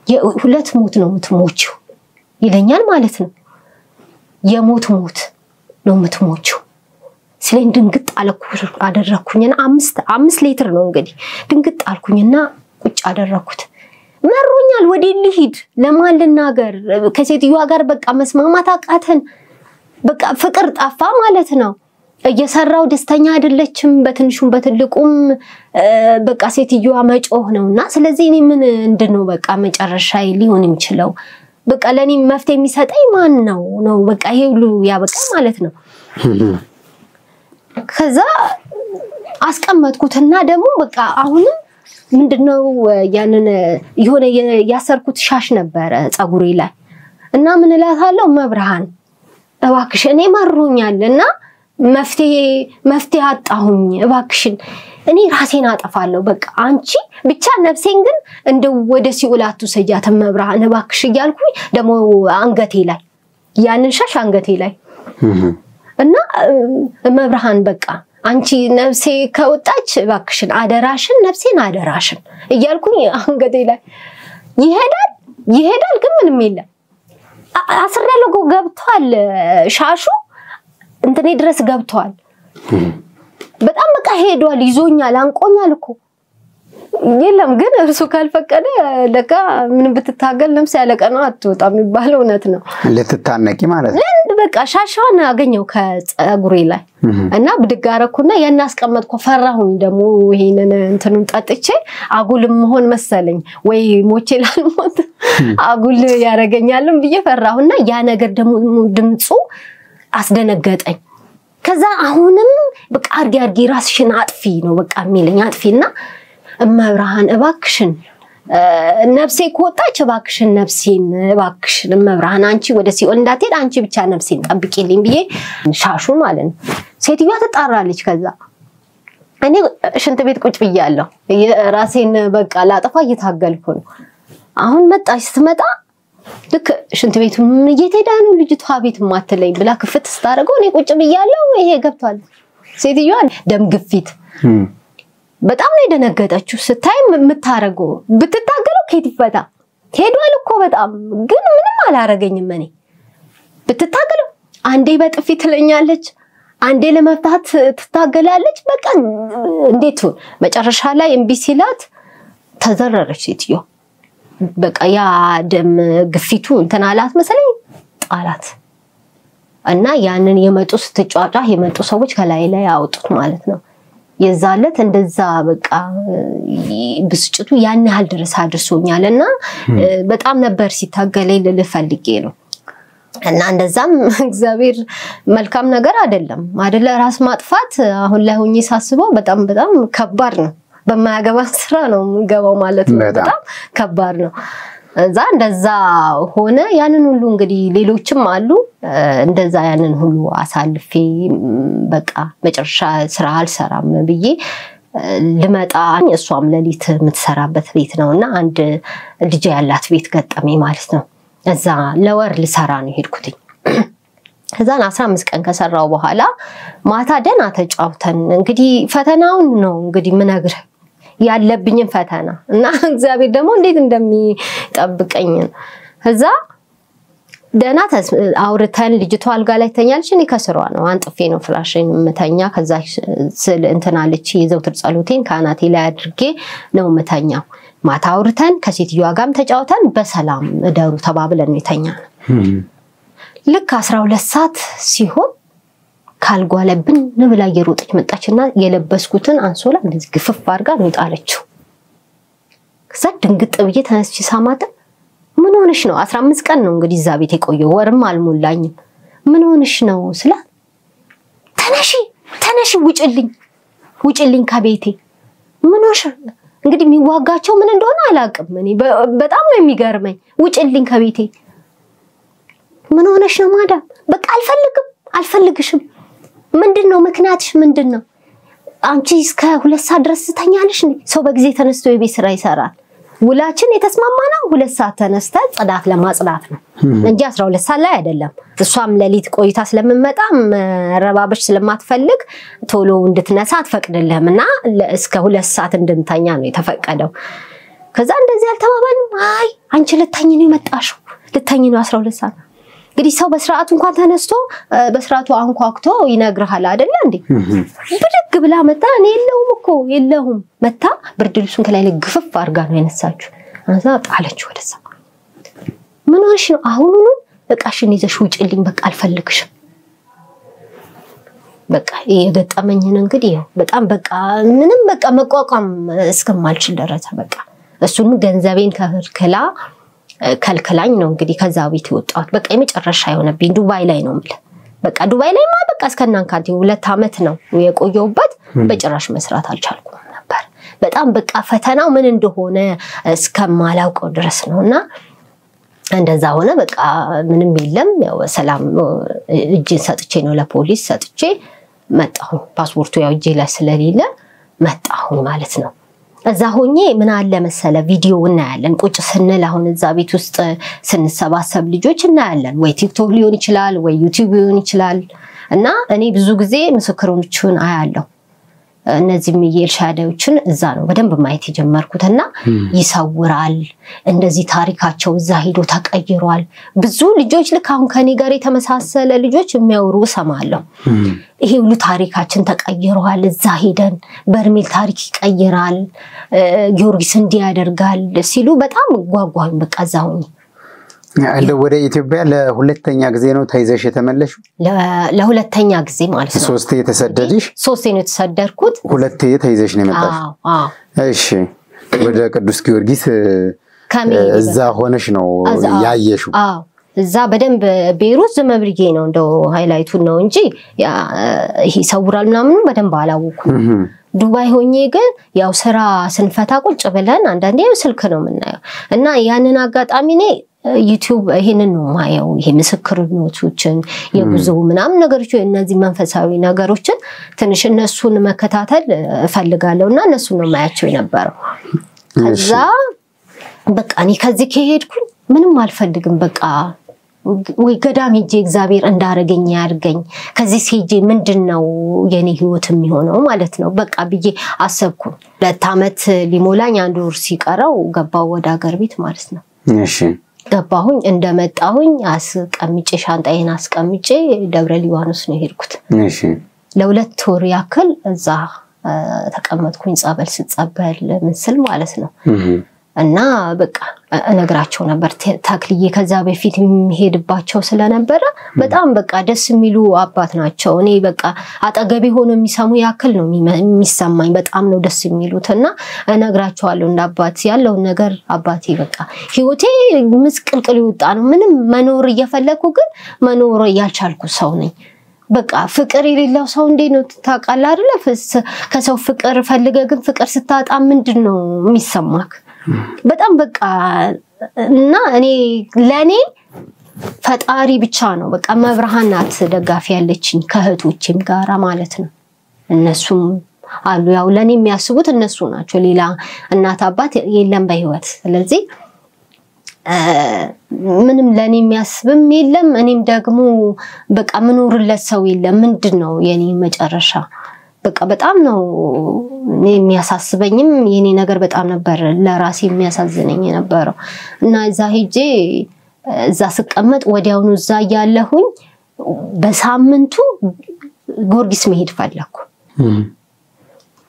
የሁለት ሞት ነው የምትሞቺው ይለኛል ማለት ነው የሞት ነው የምትሞቺው ስለኝ ድንግጥ አደረኩኝና 5 ሊትር ነው እንግዲህ ድንግጥ አልኩኝና ቁጭ አደረኩት መሮኛል ወዴ ልሂድ ለማን ልናገር ከሴትዮዋ ጋር በቃ መስማማት አቃተን በቃ ፍቅር ጠፋ ማለት ነው እየሰራው ደስተኛ አይደለችም በትንሹም በትልቁም በቃ ሴትዮዋ መጮህ ነውና ስለዚህ እኔ ምን እንደነው በቃ መጨረሻይ ሊሆን የሚችለው በቃ ለኔ መፍትሄ የሚሰጠኝ ማን ነው በቃ ይሄ ሁሉ ያበቃ ማለት ነው ከዛ አስቀመጥኩትና ደግሞ በቃ አሁንም ምንድነው ያንን የሆነ ያሰርኩት ሻሽ ነበር ጸጉሬ ላይ እና ምን እላታለሁ መብርሃን እባክሽ እኔ ማሩኛልና መፍትሄ አጣሁኝ እባክሽን እኔ ራሴን አጠፋለሁ በቃ አንቺ ብቻ ነፍሴን ግን እንደው ወደ ሲኦላቱ ሰጃተ መብርሃን እባክሽ ይያልኩኝ ደሞ አንገቴ ላይ ያንን ሻሽ አንገቴ ላይ እና መብርሃን በቃ አንቺ ነፍሴ ከወጣች እባክሽን አደራሽን ነፍሴን አደራሽን ይያልኩኝ አንገቴ ላይ ይሄዳል ግን ምንም የለም አስረለው ገብቷል ሻሹ እንትኔ ድረስ ገብቷል በጣም በቃ ሄዷል ይዞኛል አንቆኛል እኮ የለም ግን እርሱ ካልፈቀደ ለካ ምን ብትታገል ነፍስ ያለቀነው አትወጣም የሚባለው እውነት ነው ለተታነቂ ማለት ነው በቃ ሻሻውን አገኘው ከጸጉሬ ላይ እና ብድጋረኩና ያናስቀመጥኩ ፈራሁኝ ደሞ ይሄንን እንትኑን ጠጥቼ አጉልም መሆን መሰለኝ ወይ ሞቼ ላልሞት አጉል ያረጋኛልም ብዬ ፈራሁና ያ ነገር ደሞ ድምጹ አስደነገጠኝ ከዛ አሁንም በቃ አርጊ ራስሽን አጥፊ ነው በቃ የሚለኝ አጥፊና መብርሃን እባክሽን ነፍሴ ኮጣች እባክሽን ነፍሴን እባክሽን መብርሃን አንቺ ወደ ሲኦል እንዳትሄድ አንቺ ብቻ ነፍሴን ጠብቂልኝ ብዬ ሻሹ ማለት ነው ሴትዮዋ ተጣራለች ከዛ እኔ ሽንት ቤት ቁጭ ብያለሁ ራሴን በቃ ላጠፋ እየታገልኩ ነው አሁን መጣች ስትመጣ ልክ ሽንት ቤቱ እየተሄዳ ነው ልጅቷ ቤት ማትለኝ ብላ ክፍት ስታረገው እኔ ቁጭ ብያለሁ ይሄ ገብቷል ሴትዮዋ ደም ግፊት በጣም ነው የደነገጠችው ስታይ የምታረገው ብትታገለው ከት ይፈታ ሄዷል እኮ በጣም ግን ምንም አላረገኝም እኔ ብትታገለው አንዴ በጥፊ ትለኛለች አንዴ ለመፍታት ትታገላለች በቃ እንዴት መጨረሻ ላይ እምቢ ሲላት ተዘረረች ሴትዮ በቃ ያ ደም ግፊቱ እንተናላት መሰለኝ ጣላት እና ያንን የመጡ ስትጫጫ የመጡ ሰዎች ከላይ ላይ አውጡት ማለት ነው የዛለት እንደዛ በቃ ብስጭቱ ያን ያህል ድረስ አድርሶኛልና በጣም ነበር ሲታገለኝ ልፈልጌ ነው እና እንደዛም እግዚአብሔር መልካም ነገር አይደለም ራስ ማጥፋት አሁን ላይ ሆኜ ሳስበው በጣም ከባድ ነው በማያገባ ስራ ነው ገባው ማለት ነው በጣም ከባድ ነው እዛ እንደዛ ሆነ ያንን ሁሉ እንግዲህ ሌሎችም አሉ እንደዛ ያንን ሁሉ አሳልፌ በቃ መጨረሻ ስራ አልሰራም ብዬ ልመጣ እሷም ለሊት የምትሰራበት ቤት ነውና አንድ ልጅ ያላት ቤት ገጠመኝ ማለት ነው እዛ ለወር ልሰራ ነው ሄድኩት ከዛን 15 ቀን ከሰራው በኋላ ማታ ደና ተጫውተን እንግዲህ ፈተናውን ነው እንግዲህ ምነግር ያለብኝን ፈተና እና እግዚአብሔር ደግሞ እንዴት እንደሚጠብቀኝ እዛ ደና አውርተን ልጅቷ አልጋ ላይ ተኛለች እኔ ከስሯ ነው አንጥፌ ነው ፍራሽን መተኛ ከዛ ስለ እንትናለች የዘውትር ጸሎቴን ካናቴ ላይ አድርጌ ነው መተኛው ማታ አውርተን ከሴትዮዋ ጋርም ተጫውተን በሰላም እደሩ ተባብለን ነው የተኛነው ልክ 12 ሰዓት ሲሆን ካልጓለብን ንብላ የሮጠች መጣችና የለበስኩትን አንሶላ እንደዚህ ግፍፍ አርጋ ነው ጣለችው ከዛ ድንግጥ ብዬ ተነስቼ ሳማተ ምን ሆነሽ ነው 15 ቀን ነው እንግዲህ እዛ ቤት የቆየው ወርም አልሞላኝም ምን ሆነሽ ነው ስላት ተነሺ ውጭልኝ ከቤቴ ምን ሆነሽ እንግዲህ የሚዋጋቸው ምን እንደሆነ አላውቅም እኔ በጣም ነው የሚገርመኝ ውጭልኝ ከቤቴ ምን ሆነሽ ነው ማዳም በቃ አልፈልግሽም ምንድነው ምክንያትሽ ምንድነው አንቺ እስከ 2 ሰዓት ድረስ ተኛለሽ ሰው በጊዜ ተነስቶ የቤት ስራ ይሰራል ውላችን የተስማማነው 2 ሰዓት ተነስተ ጽዳት ለማጽዳት ነው እንጂ 12 ሰዓት ላይ አይደለም እሷም ለሊት ቆይታ ስለምመጣም ረባበሽ ስለማትፈልግ ቶሎ እንድትነሳ አትፈቅድልህምና እስከ 2 ሰዓት እንድንተኛ ነው የተፈቀደው ከዛ እንደዚህ አልተባባልንም አይ አንቺ ልተኝ ነው የመጣሽው ልተኝ ነው 12 ሰዓት እንግዲህ ሰው በስርዓቱ እንኳን ተነስቶ በስርዓቱ አንኳክቶ ይነግርሃል አይደል እንዴ ብድግ ብላ መጣ እኔ የለሁም መጣ ብርድ ልብሱን ከላይ ግፍፍ አርጋ ነው የነሳችው አንዛ ጣለች ወደዛ ምን ሆነሽ ነው አሁን እቃሽን ይዘሽ ውጭልኝ በቃ አልፈልግሽም በቃ የገጠመኝን እንግዲህ በጣም በቃ ምንም በቃ መቋቋም እስከማልችል ደረሰ በቃ እሱን ገንዘቤን ከልክላኝ ነው እንግዲህ ከዛ ቤት ወጣሁት በቃ የመጨረሻ የሆነብኝ ዱባይ ላይ ነው ማለት በቃ ዱባይ ላይ በቃ እስከናንካንቲ 2 አመት ነው የቆየውበት በጭራሽ መስራት አልቻልኩም ነበር በጣም በቃ ፈተናው ምን እንደሆነ እስከማላውቀው ድረስ ነውና እንደዛ ሆነ በቃ ምንም የለም ያው ሰላም እጄን ሰጥቼ ነው ለፖሊስ ሰጥቼ መጣሁ ፓስፖርቱ ያው እጄ ላይ ስለሌለ መጣሁ ማለት ነው እዛ ሆኜ ምን አለ መሰለ ቪዲዮ እናያለን ቁጭ ስንል አሁን እዛ ቤት ውስጥ ስንሰባሰብ ልጆች እናያለን ወይ ቲክቶክ ሊሆን ይችላል ወይ ዩቲዩብ ሊሆን ይችላል እና እኔ ብዙ ጊዜ ምስክሮችን አያለሁ እነዚህም የኤልሻዳዮችን እዛ ነው በደንብ ማየት የጀመርኩትና ይሳውራል እንደዚህ ታሪካቸው እዛ ሄዶ ተቀይሯል ብዙ ልጆች ልካውን ከኔ ጋር የተመሳሰለ ልጆች የሚያወሩ ሰማለሁ ይሄ ሁሉ ታሪካችን ተቀይሯል እዛ ሄደን በርሜል ታሪክ ይቀይራል ጊዮርጊስ እንዲህ ያደርጋል ሲሉ በጣም ጓጓኝ በቃ ዛውኝ ወደ ኢትዮጵያ ለሁለተኛ ጊዜ ነው ተይዘሽ የተመለሽው ለሁለተኛ ጊዜ ማለት ነው ሶስቴ የተሰደድሽ ሶስቴ ነው የተሰደድኩት ሁለቴ ተይዘሽ ነው የመጣሽው እሺ ወደ ቅዱስ ጊዮርጊስ እዛ ሆነሽ ነው ያየሽው እዛ በደንብ ቤሩት ዘመብሪጌ ነው እንደው ሃይላይቱን ነው እንጂ ይሄ ሰውራል ምናምን በደንብ አላወኩም ዱባይ ሆኜ ግን ያው ስራ ስንፈታ ቁጭ ብለን አንዳንዴ ስልክ ነው የምናየው እና ያንን አጋጣሚ ነው ዩቲዩብ ይሄንን ነው ማየው ይሄ ምስክርነቶችን የጉዞ ምናምን ነገሮች እነዚህ መንፈሳዊ ነገሮችን ትንሽ እነሱን መከታተል ፈልጋለውና እነሱ ነው ማያቸው የነበረው ከዛ በቃ እኔ ከዚህ ከሄድኩ ምንም አልፈልግም በቃ ወይ ገዳም ሄጄ እግዚአብሔር እንዳረገኝ ያርገኝ ከዚህ ሄጄ ምንድነው የኔ ህይወት የሚሆነው ማለት ነው በቃ ብዬ አሰብኩ 2 አመት ሊሞላኝ 1 ወር ሲቀረው ገባው ወደ ሀገር ቤት ማለት ነው እሺ ገባሁኝ እንደመጣሁኝ አስቀምጬ ሻንጣዬን አስቀምጬ ደብረ ሊባኖስ ነው ሄድኩት እሺ ለ2 ወር ያክል እዛ ተቀመጥኩኝ ጸበል ስጸበል ምስል ማለት ነው እና በቃ እነግራቸው ነበር ታክልዬ ከዛ በፊት የሚሄድባቸው ስለነበረ በጣም በቃ ደስ የሚሉ አባት ናቸው እኔ በቃ አጠገቤ ሆኖ የሚሰሙ ያክል ነው የሚሰማኝ በጣም ነው ደስ የሚሉትና እነግራቸዋለሁ እንደ አባት ያለው ነገር አባቴ በቃ ህይወቴ ምስቅልቅል ይወጣ ነው ምንም መኖር እየፈለኩ ግን መኖር ያልቻልኩ ሰው ነኝ በቃ ፍቅር የሌለው ሰው እንዴት ነው ታውቃለህ አይደል ከሰው ፍቅር ፈልገ ግን ፍቅር ስታጣ ምንድነው የሚሰማክ በጣም በቃ እና እኔ ለኔ ፈጣሪ ብቻ ነው በቃ መብርሃን ናት ደጋፊ ያለችኝ ከህቶቼም ጋራ ማለት ነው እነሱም አሉ ያው ለኔ የሚያስቡት እነሱ ናቸው ሌላ እናት አባት የለም በህይወት ስለዚህ ምንም ለኔ የሚያስብም የለም እኔም ደግሞ በቃ ምኖርለት ሰው የለም ምንድነው የኔ መጨረሻ በቃ በጣም ነው የሚያሳስበኝም የኔ ነገር በጣም ነበር ለራሴ የሚያሳዝነኝ ነበር እና እዛ ሄጄ እዛ ስቀመጥ ወዲያውኑ እዛ ያለሁኝ በሳምንቱ ጊዮርጊስ መሄድ ፈለኩ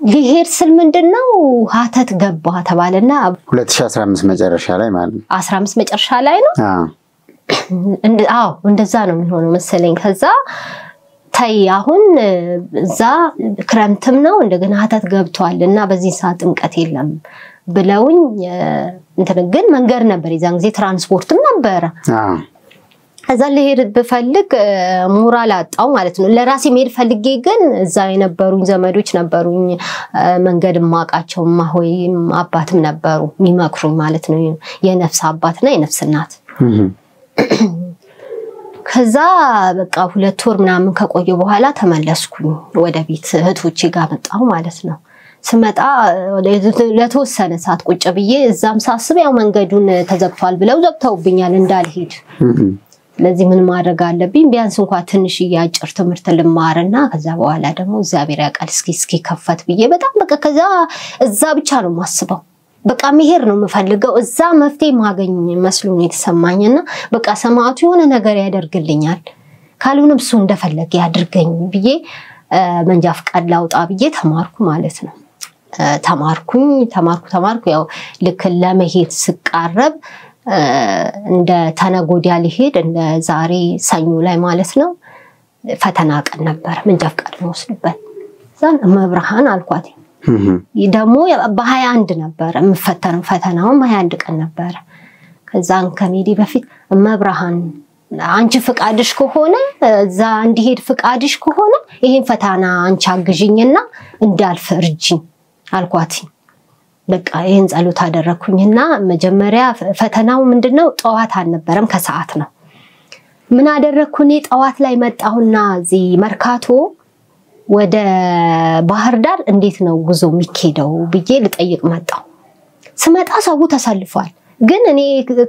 ሊሄድ ስል ምንድነው ሀተት ገባ ተባለና 2015 መጨረሻ ላይ ማለት ነው 15 መጨረሻ ላይ ነው አዎ እንደዛ ነው የሚሆነው መሰለኝ ከዛ ታይ አሁን እዛ ክረምትም ነው እንደገና ሀተት ገብቷልና በዚህ ሰዓት ጥምቀት የለም ብለውኝ እንትን ግን መንገር ነበር የዛን ጊዜ ትራንስፖርትም ነበር ከዛ ልሄድ በፈልግ ሞራል አጣው ማለት ነው ለራሴ መሄድ ፈልጌ ግን እዛ የነበሩኝ ዘመዶች ነበሩኝ መንገድ ማቃቸው ማሆይም አባትም ነበሩ የሚመክሩኝ ማለት ነው የነፍስ አባትና የነፍስ እናት ከዛ በቃ 2 ወር ምናምን ከቆየ በኋላ ተመለስኩኝ ወደ ቤት እህቶቼ ጋር መጣሁ ማለት ነው ስመጣ ለተወሰነ ሰዓት ቁጭ ብዬ እዛም ሳስብ ያው መንገዱን ተዘግቷል ብለው ዘግተውብኛል እንዳልሄድ ለዚህ ምን ማድረግ አለብኝ ቢያንስ እንኳን ትንሽ ያጭር ትምርት ልማርና ከዛ በኋላ ደግሞ እግዚአብሔር ያቃል እስኪ ከፈት ብዬ በጣም በቃ ከዛ እዛ ብቻ ነው ማስበው በቃ መሄር ነው መፈልገው እዛ መፍትሄ ማገኝ መስሎኝ የተሰማኝና በቃ ሰማዕቱ የሆነ ነገር ያደርግልኛል ካልሆነም እሱ እንደፈለገ ያድርገኝ ብዬ መንጃ ፍቃድ ላውጣ ብዬ ተማርኩ ማለት ነው ተማርኩ ያው ልክ ለመሄድ ስቃረብ እንደ ተነጎዲያ ሊሄድ እንደ ዛሬ ሰኞ ላይ ማለት ነው ፈተና ቀን ነበር መንጃ ፍቃድ ወስድበት ዛን መብርሃን አልኳት ደሞ በ21 ነበር መፈተነው ፈተናው 21 ቀን ነበር ከዛን ከሜዲ በፊት መብርሃን አንቺ ፍቃድሽ ከሆነ እዛ እንዲሄድ ፍቃድሽ ከሆነ ይሄን ፈተና አንቺ አግዢኝና እንዳልፍ እርጂኝ አልኳት በቃ ይሄን ጸሎት አደረኩኝና መጀመሪያ ፈተናው ምንድነው ጧት አልነበረም ከሰዓት ነው ምን አደረኩኝ ጧት ላይ መጣሁና እዚ መርካቶ ወደ ባህር ዳር እንዴት ነው ጉዞ የሚኬደው ብዬ ልጠይቅ መጣሁ ስመጣ ሰው ተሰልፏል ግን እኔ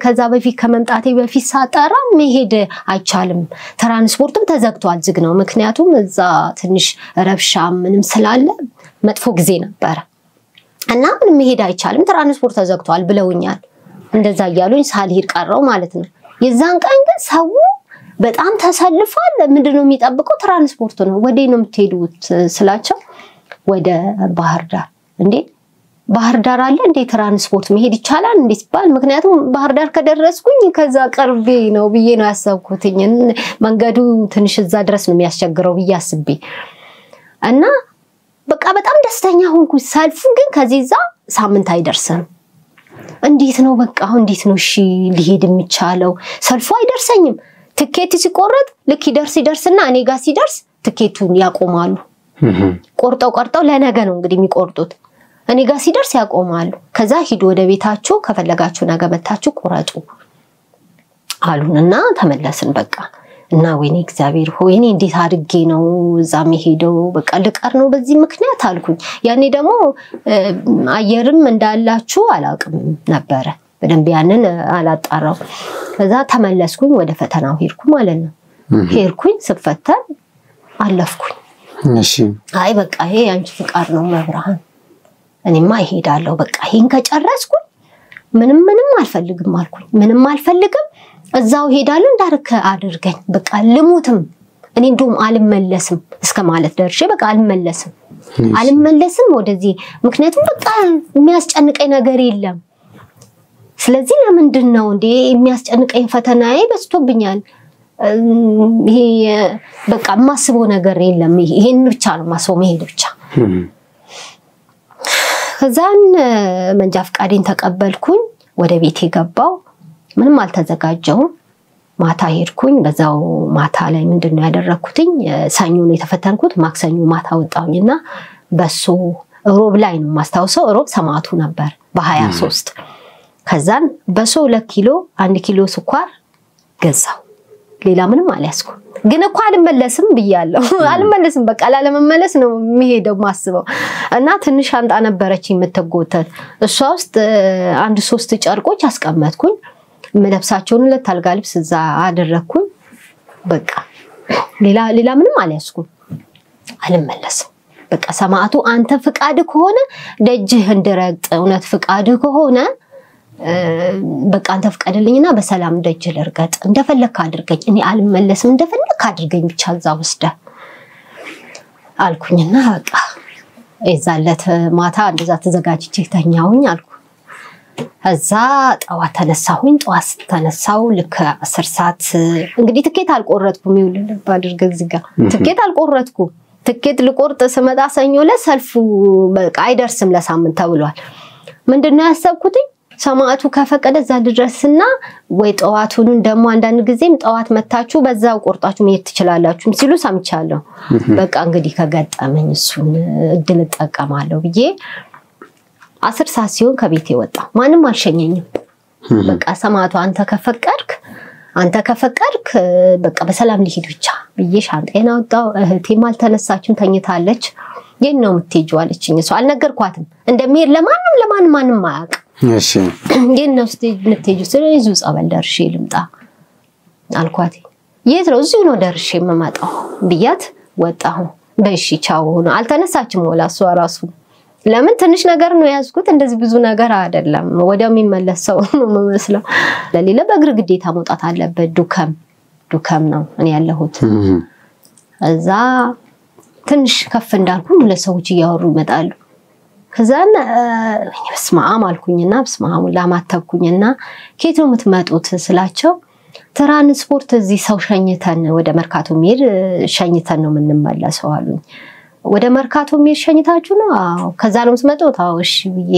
ከዛ በፊት ከመምጣቴ በፊት ሳጣራ መሄድ አይቻልም ትራንስፖርትም ተዘግቷል ዝግ ነው ምክንያቱም እዛ ትንሽ ረብሻ ምንም ስላለ መጥፎ ጊዜ ነበር እና ምን መሄድ አይቻልም ትራንስፖርት ተዘግቷል ብለውኛል እንደዛ ያሉኝ ሳልሄድ ቀረው ማለት ነው የዛን ቀን ግን ሰው በጣም ተሰልፏል ምንድነው የሚጠብቀው ትራንስፖርት ነው ወዴ ነው የምትሄዱት ስላቸው ወደ ባህር ዳር እንዴ ባህር ዳር አለ እንዴ ትራንስፖርት መሄድ ይቻላል እንዴ ሲባል ምክንያቱም ባህር ዳር ከደረስኩኝ ከዛ ቀርቤ ነው ብዬ ነው ያሰብኩትኝ መንገዱ ትንሽ እዛ ድረስ ነው የሚያስቸግረው ብዬ አስቤ እና በቃ በጣም ደስተኛ ሆንኩ ሰልፉ ግን ከዚህዛ ሳምንት አይደርስም እንዴት ነው በቃ እንዴት ነው እሺ ሊሄድ የሚቻለው ሰልፉ አይደርሰኝም ትኬት ሲቆረጥ ልክ ይደርስና እኔ ጋር ሲደርስ ትኬቱን ያቆማሉ ቆርጠው ለነገ ነው እንግዲህ የሚቆርጡት እኔ ጋር ሲደርስ ያቆማሉ ከዛ ሂድ ወደ ቤታችሁ ከፈለጋችሁ ነገ መታችሁ ቆራጡ አሉንና ተመለስን በቃ እና ወይኔ እግዚአብሔር ሆይኔ እንዴት አድርጌ ነው እዛ መሄደው በቃ ልቀር ነው በዚህ ምክንያት አልኩኝ ያኔ ደግሞ አየርም እንዳላችሁ አላቅም ነበር በደንብ ያንን አላጣራው ከዛ ተመለስኩኝ ወደ ፈተናው ሄድኩ ማለት ነው ሄድኩኝ ስፈተን አለፍኩኝ እሺ አይ በቃ ይሄ አንቺ ፍቃድ ነው መብርሃን እኔማ እሄዳለሁ በቃ ይሄን ከጨረስኩ ምንም አልፈልግም አልኩኝ ምንም አልፈልግም እዛው ሄዳለሁ እንዳርከ አድርገኝ በቃ ልሙትም እኔ እንደውም አልመለስም እስከ ማለት ደርሼ በቃ አልመለስም ወደዚህ ምክንያቱም በቃ የሚያስጨንቀኝ ነገር የለም ስለዚህ ለምንድነው እንዴ የሚያስጨንቀኝ ፈተናዬ በስቶብኛል ይሄ በቃ ማስበው ነገር የለም ይሄን ብቻ ነው ማስበው መሄድ ብቻ ከዛን መንጃ ፍቃዴን ተቀበልኩኝ ወደ ቤቴ ገባው ምንም አልተዘጋጀው ማታ ሄድኩኝ በዛው ማታ ላይ ምንድነው ያደረኩትኝ ሰኞ ነው የተፈተንኩት ማክሰኞ ማታ ወጣሁኝና በሱ ሮብ ላይ ነው ማስታውሰው ሮብ ሰማዕቱ ነበር በ23 ከዛን በሱ 2 ኪሎ 1 ኪሎ ስኳር ገዛው ሌላ ምንም አልያዝኩ ግን እኮ አልመለስም ብያለሁ አልመለስም በቃ ላለመመለስ ነው የሚሄደው ማስበው እና ትንሽ አንጣ ነበረች የምትጎተት እሷ ውስጥ 1-3 ጨርቆች አስቀመጥኩኝ መለብሳቸውን ለታልጋ ልብስ እዛ አደረኩኝ በቃ ሌላ ምንም አልያዝኩ አልመለስም በቃ ሰማዕቱ አንተ ፍቃድ ከሆነ ደጅህ እንድረግጥ እውነት ፍቃድ ከሆነ በቃ አንተ ፍቃድልኝና በሰላም ደጅ ልርገጥ እንደፈለክ አድርገኝ እኔ አልመለስም እንደፈለክ አድርገኝ ብቻ እዛ ወስደ አልኩኝና በቃ እዛለት ማታ እንደዛ ተዘጋጅቼ ተኛውኝ አልኩ እዛ ጧት ተነሳው ልክ 10 ሰዓት እንግዲህ ትኬት አልቆረጥኩም ይውልል ባድርገ ዝጋ ትኬት አልቆረጥኩም ትኬት ልቆርጥ ስመጣ ሰኞ ለሰልፉ በቃ አይደርስም ለሳምንት ተብሏል ምንድነው ያሰብኩት ሰማዕቱ ከፈቀደ እዛ ድረስና ወይ ጠዋቱን ደሞ አንዳንድ ጊዜም ጠዋት መታችሁ በዛው ቆርጣችሁ መሄድ ትችላላችሁ ሲሉ ሰምቻለሁ በቃ እንግዲህ ከገጠመኝ እሱን እድል ተጠቀማለሁ ብዬ 10 ሰዓት ሲሆን ከቤቴ ወጣ ማንም አልሸኘኝም በቃ ሰማዕቱ አንተ ከፈቀድክ በቃ በሰላም ልሂድ ብቻ ብዬ ሻንጣዬን አወጣው እህቴም አልተነሳችም ተኝታለች የት ነው የምትሄጂው አለችኝ እሷ አልነገርኳትም እንደሚሄድ ለማንም ማያውቅ እሺ የት ነው የምትሄጂው ስለዚህ ጸበል ደርሼ ልምጣ አልኳት የት ነው እዚሁ ነው ደርሼ የምመጣው ብያት ወጣሁ በእሺ ቻው ነው አልተነሳችም ወላ እሷ ራሱ ለምን ትንሽ ነገር ነው ያዝኩት እንደዚህ ብዙ ነገር አይደለም ወዲያው የሚመለሰው ነው መስለው ለሌላ በእግር ግዴታ መውጣት አለበት ዱከም ነው እኔ ያለሁት እዛ ትንሽ ከፍ እንዳልኩ ለሰዎች ያወሩ ይመጣሉ ከዛና በስማም አልኩኝና በስማም ላማተብኩኝና ከየት ነው የምትመጡት ስላቸው ትራንስፖርት እዚህ ሰው ሸኝተን ወደ መርካቶ ሚር ሸኝተን ነው የምንመለሰው አሉኝ ወደ መርካቶ ሚር ሸኝታችሁ ነው አዎ ከዛ ነው የምትመጡት አዎ እሺ ብዬ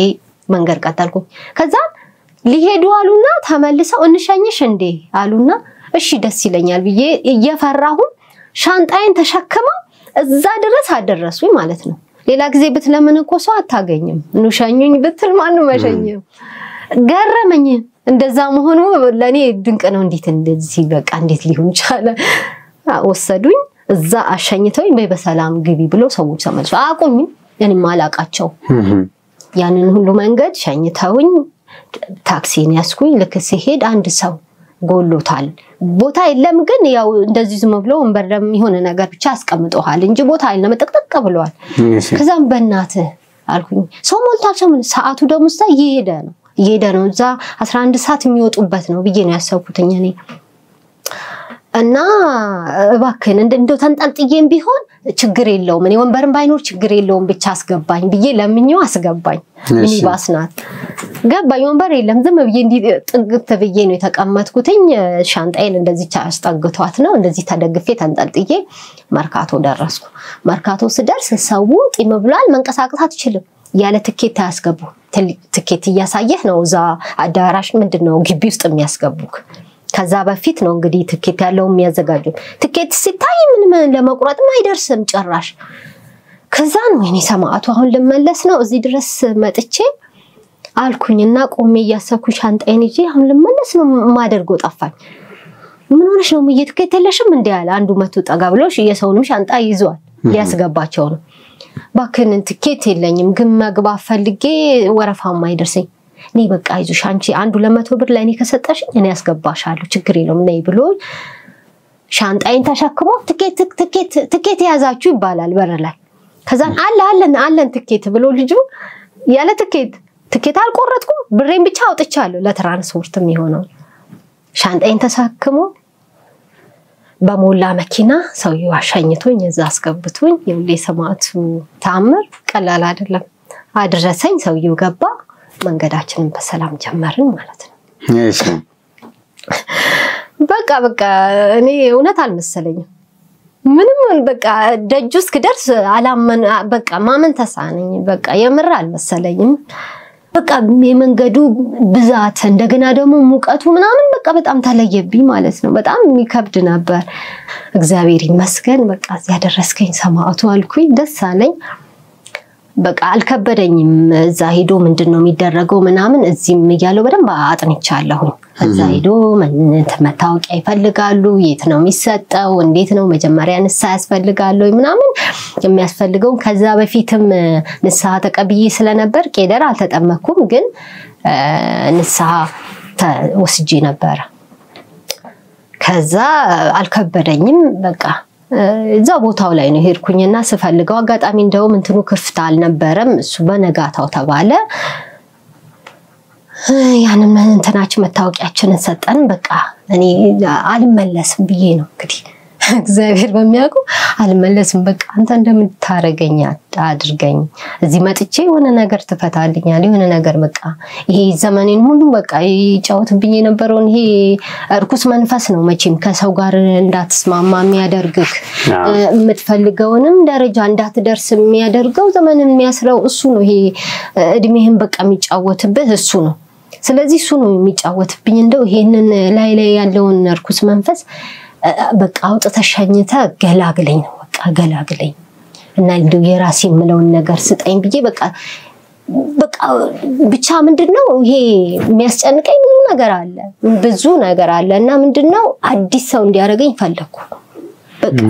መንገር ቀጠልኩ ከዛ ሊሄዱ አሉና ተመልሰው እንሸኝሽ እንዴ አሉና እሺ ደስ ይለኛል ብዬ እየፈራሁ ሻንጣዬን ተሸክመው እዛ ድረስ አደረሱኝ ማለት ነው ሌላ ጊዜ ብትለምን እኮ ሰው አታገኝም እንሸኙኝ ብትል ማንም መሸኝም ገረመኝ እንደዛ መሆኑ ለኔ ድንቅ ነው እንዴት እንደዚህ በቃ እንዴት ሊሆን ይችላል ወሰዱኝ እዛ አሸኝተውኝ በሰላም ግቢ ብሎ ሰዎች ተመልሰው አቁኝ እኔ ማላቃቸው ያንን ሁሉ መንገድ ሸኝተውኝ ታክሲን ያስኩኝ ልክ ሲሄድ አንድ ሰው ጎሎታል ቦታ የለም ግን ያው እንደዚህ ዝም ብሎ ወንበርም የሆነ ነገር ብቻ አስቀምጠዋል እንጂ ቦታ የለም ተጠቅጠቅ ብለዋል ከዛም በእናት አልኩኝ ሰው ሞልቷል ሰዓቱ ደግሞ እየሄደ ነው እዛ 11 ሰዓት የሚወጡበት ነው ብዬ ነው ያሰብኩትኝ እኔ እና እባክን እንደው ተንጠልጥዬም ቢሆን ችግር የለውም እኔ ወንበርም ባይኖር ችግር የለውም ብቻ አስገባኝ ብዬ ለምኜው አስገባኝ ሚኒባስ ናት ገባኝ ወንበር የለም ዝም ብዬ እንዲ ጥግት ብዬ ነው የተቀመጥኩትኝ ሻንጣዬን እንደዚህ አስጠግቷት ነው እንደዚህ ተደግፌ ተንጠልጥዬ መርካቶ ደረስኩ መርካቶ ስደርስ ሰው ጢም ብሏል መንቀሳቀስ አትችልም ያለ ትኬት ያስገቡ ትኬት እያሳየህ ነው እዛ አዳራሽ ምንድነው ግቢ ውስጥ የሚያስገቡክ ከዛ በፊት ነው እንግዲህ ትኬት ያለው የሚያዘጋጁት ትኬት ሲታይ ምንም ለመቁረጥም አይደርስም ጭራሽ ከዛ ነው እኔ ሰማዕቱ አሁን ልመለስ ነው እዚህ ድረስ መጥቼ አልኩኝና ቆሜ ያሰኩ ሻንጣዬን ይዤ አሁን ልመለስ ነው ማደርገው ጠፋኝ ምን ሆነሽ ነው ትኬት የለሽም እንዴ ያለ አንዱ መቶ ጠጋ ብሎሽ የሰውንም ሻንጣ ይዟል ሊያስገባቸው ነው ባክን ትኬት የለኝም ግን መግባት ፈልጌ ወረፋም አይደርሰኝ ነይ በቃ አይዞሽ አንቺ አንዱ 200 ብር ለኔ ከሰጠሽኝ እኔ ያስገባሻለሁ ችግር የለውም ነይ ብሎ ሻንጣዬን ተሸክሞ ትኬት ያዛችሁ ይባላል በር ላይ ከዛ አለን ትኬት ብሎ ልጁ ያለ ትኬት አልቆረጥኩም ብሬን ብቻ አውጥቻለሁ ለትራንስፖርትም ይሆነው ሻንጣዬን ተሸክሞ በሞላ መኪና ሰውየው አሻኝቶኝ እዛ አስገብቶኝ የውሌ ሰማዕቱ ታምር ቀላል አይደለም አድረሰኝ ሰውየው ገባ መንገዳችንን በሰላም ጀመርን ማለት ነው እሺ በቃ እኔ እውነት አልመሰለኝም ምንም በቃ ደጁስ ከደርስ አላመን በቃ ማመን ተሳነኝ በቃ የምር አልመሰለኝም በቃ የመንገዱ ብዛት እንደገና ደግሞ ሙቀቱ ምናምን በቃ በጣም ተለየብኝ ማለት ነው በጣም የሚከብድ ነበር እግዚአብሔር ይመስገን በቃ ያደረስከኝ ሰማዕቱ አልኩኝ ደስ አለኝ በቃ አልከበደኝም እዛ ሄዶ ምንድነው የሚደረገው ምናምን እዚህም ይያለው በደንብ አጥንቻለሁ እዛ ሄዶ መታወቂያ ይፈልጋሉ የት ነው የሚሰጠው እንዴት ነው መጀመሪያ ንሳ ያስፈልጋሉ ምናምን የሚያስፈልገው ከዛ በፊትም ንሳ ተቀብዬ ስለነበር ቄደር አልተጠመኩም ግን ንሳ ወስጄ ነበር ከዛ አልከበደኝም በቃ እዛ ቦታው ላይ ነው ሄድኩኝና ስፈልገው አጋጣሚ እንደውም እንትኑ ክፍት አልነበረም እሱ በነጋታው ተባለ ያንን እንትናችን መታወቂያችንን ሰጠን በቃ እኔ አልመለስም ብዬ ነው እንግዲህ እግዚአብሔር በሚያውቀው አልመለስም በቃ አንተ እንደምታረገኝ አድርገኝ እዚህ መጥቼ የሆነ ነገር ትፈታልኛል የሆነ ነገር በቃ ይሄ ዘመኔን ሁሉ በቃ ይጫወትብኝ የነበረውን ይሄ እርኩስ መንፈስ ነው መቼም ከሰው ጋር እንዳትስማማ የሚያደርግክ የምትፈልገውንም ደረጃ እንዳትደርስ የሚያደርገው ዘመንን የሚያስረው እሱ ነው ይሄ እድሜህን በቃ የሚጫወትበት እሱ ነው ስለዚህ እሱ ነው የሚጫወትብኝ እንደው ይሄንን ላይ ያለውን እርኩስ መንፈስ በቃ አውጥተሸኝተ ገላግለኝ ነው በቃ ገላግለኝ እና እንደው የራሴ የምለውን ነገር ስጠኝ ብዬ በቃ ብቻ ምንድነው ይሄ የሚያስጨንቀኝ ብዙ ነገር አለ እና ምንድነው አዲስ ሰው እንዲያረጋኝ ፈለኩ በቃ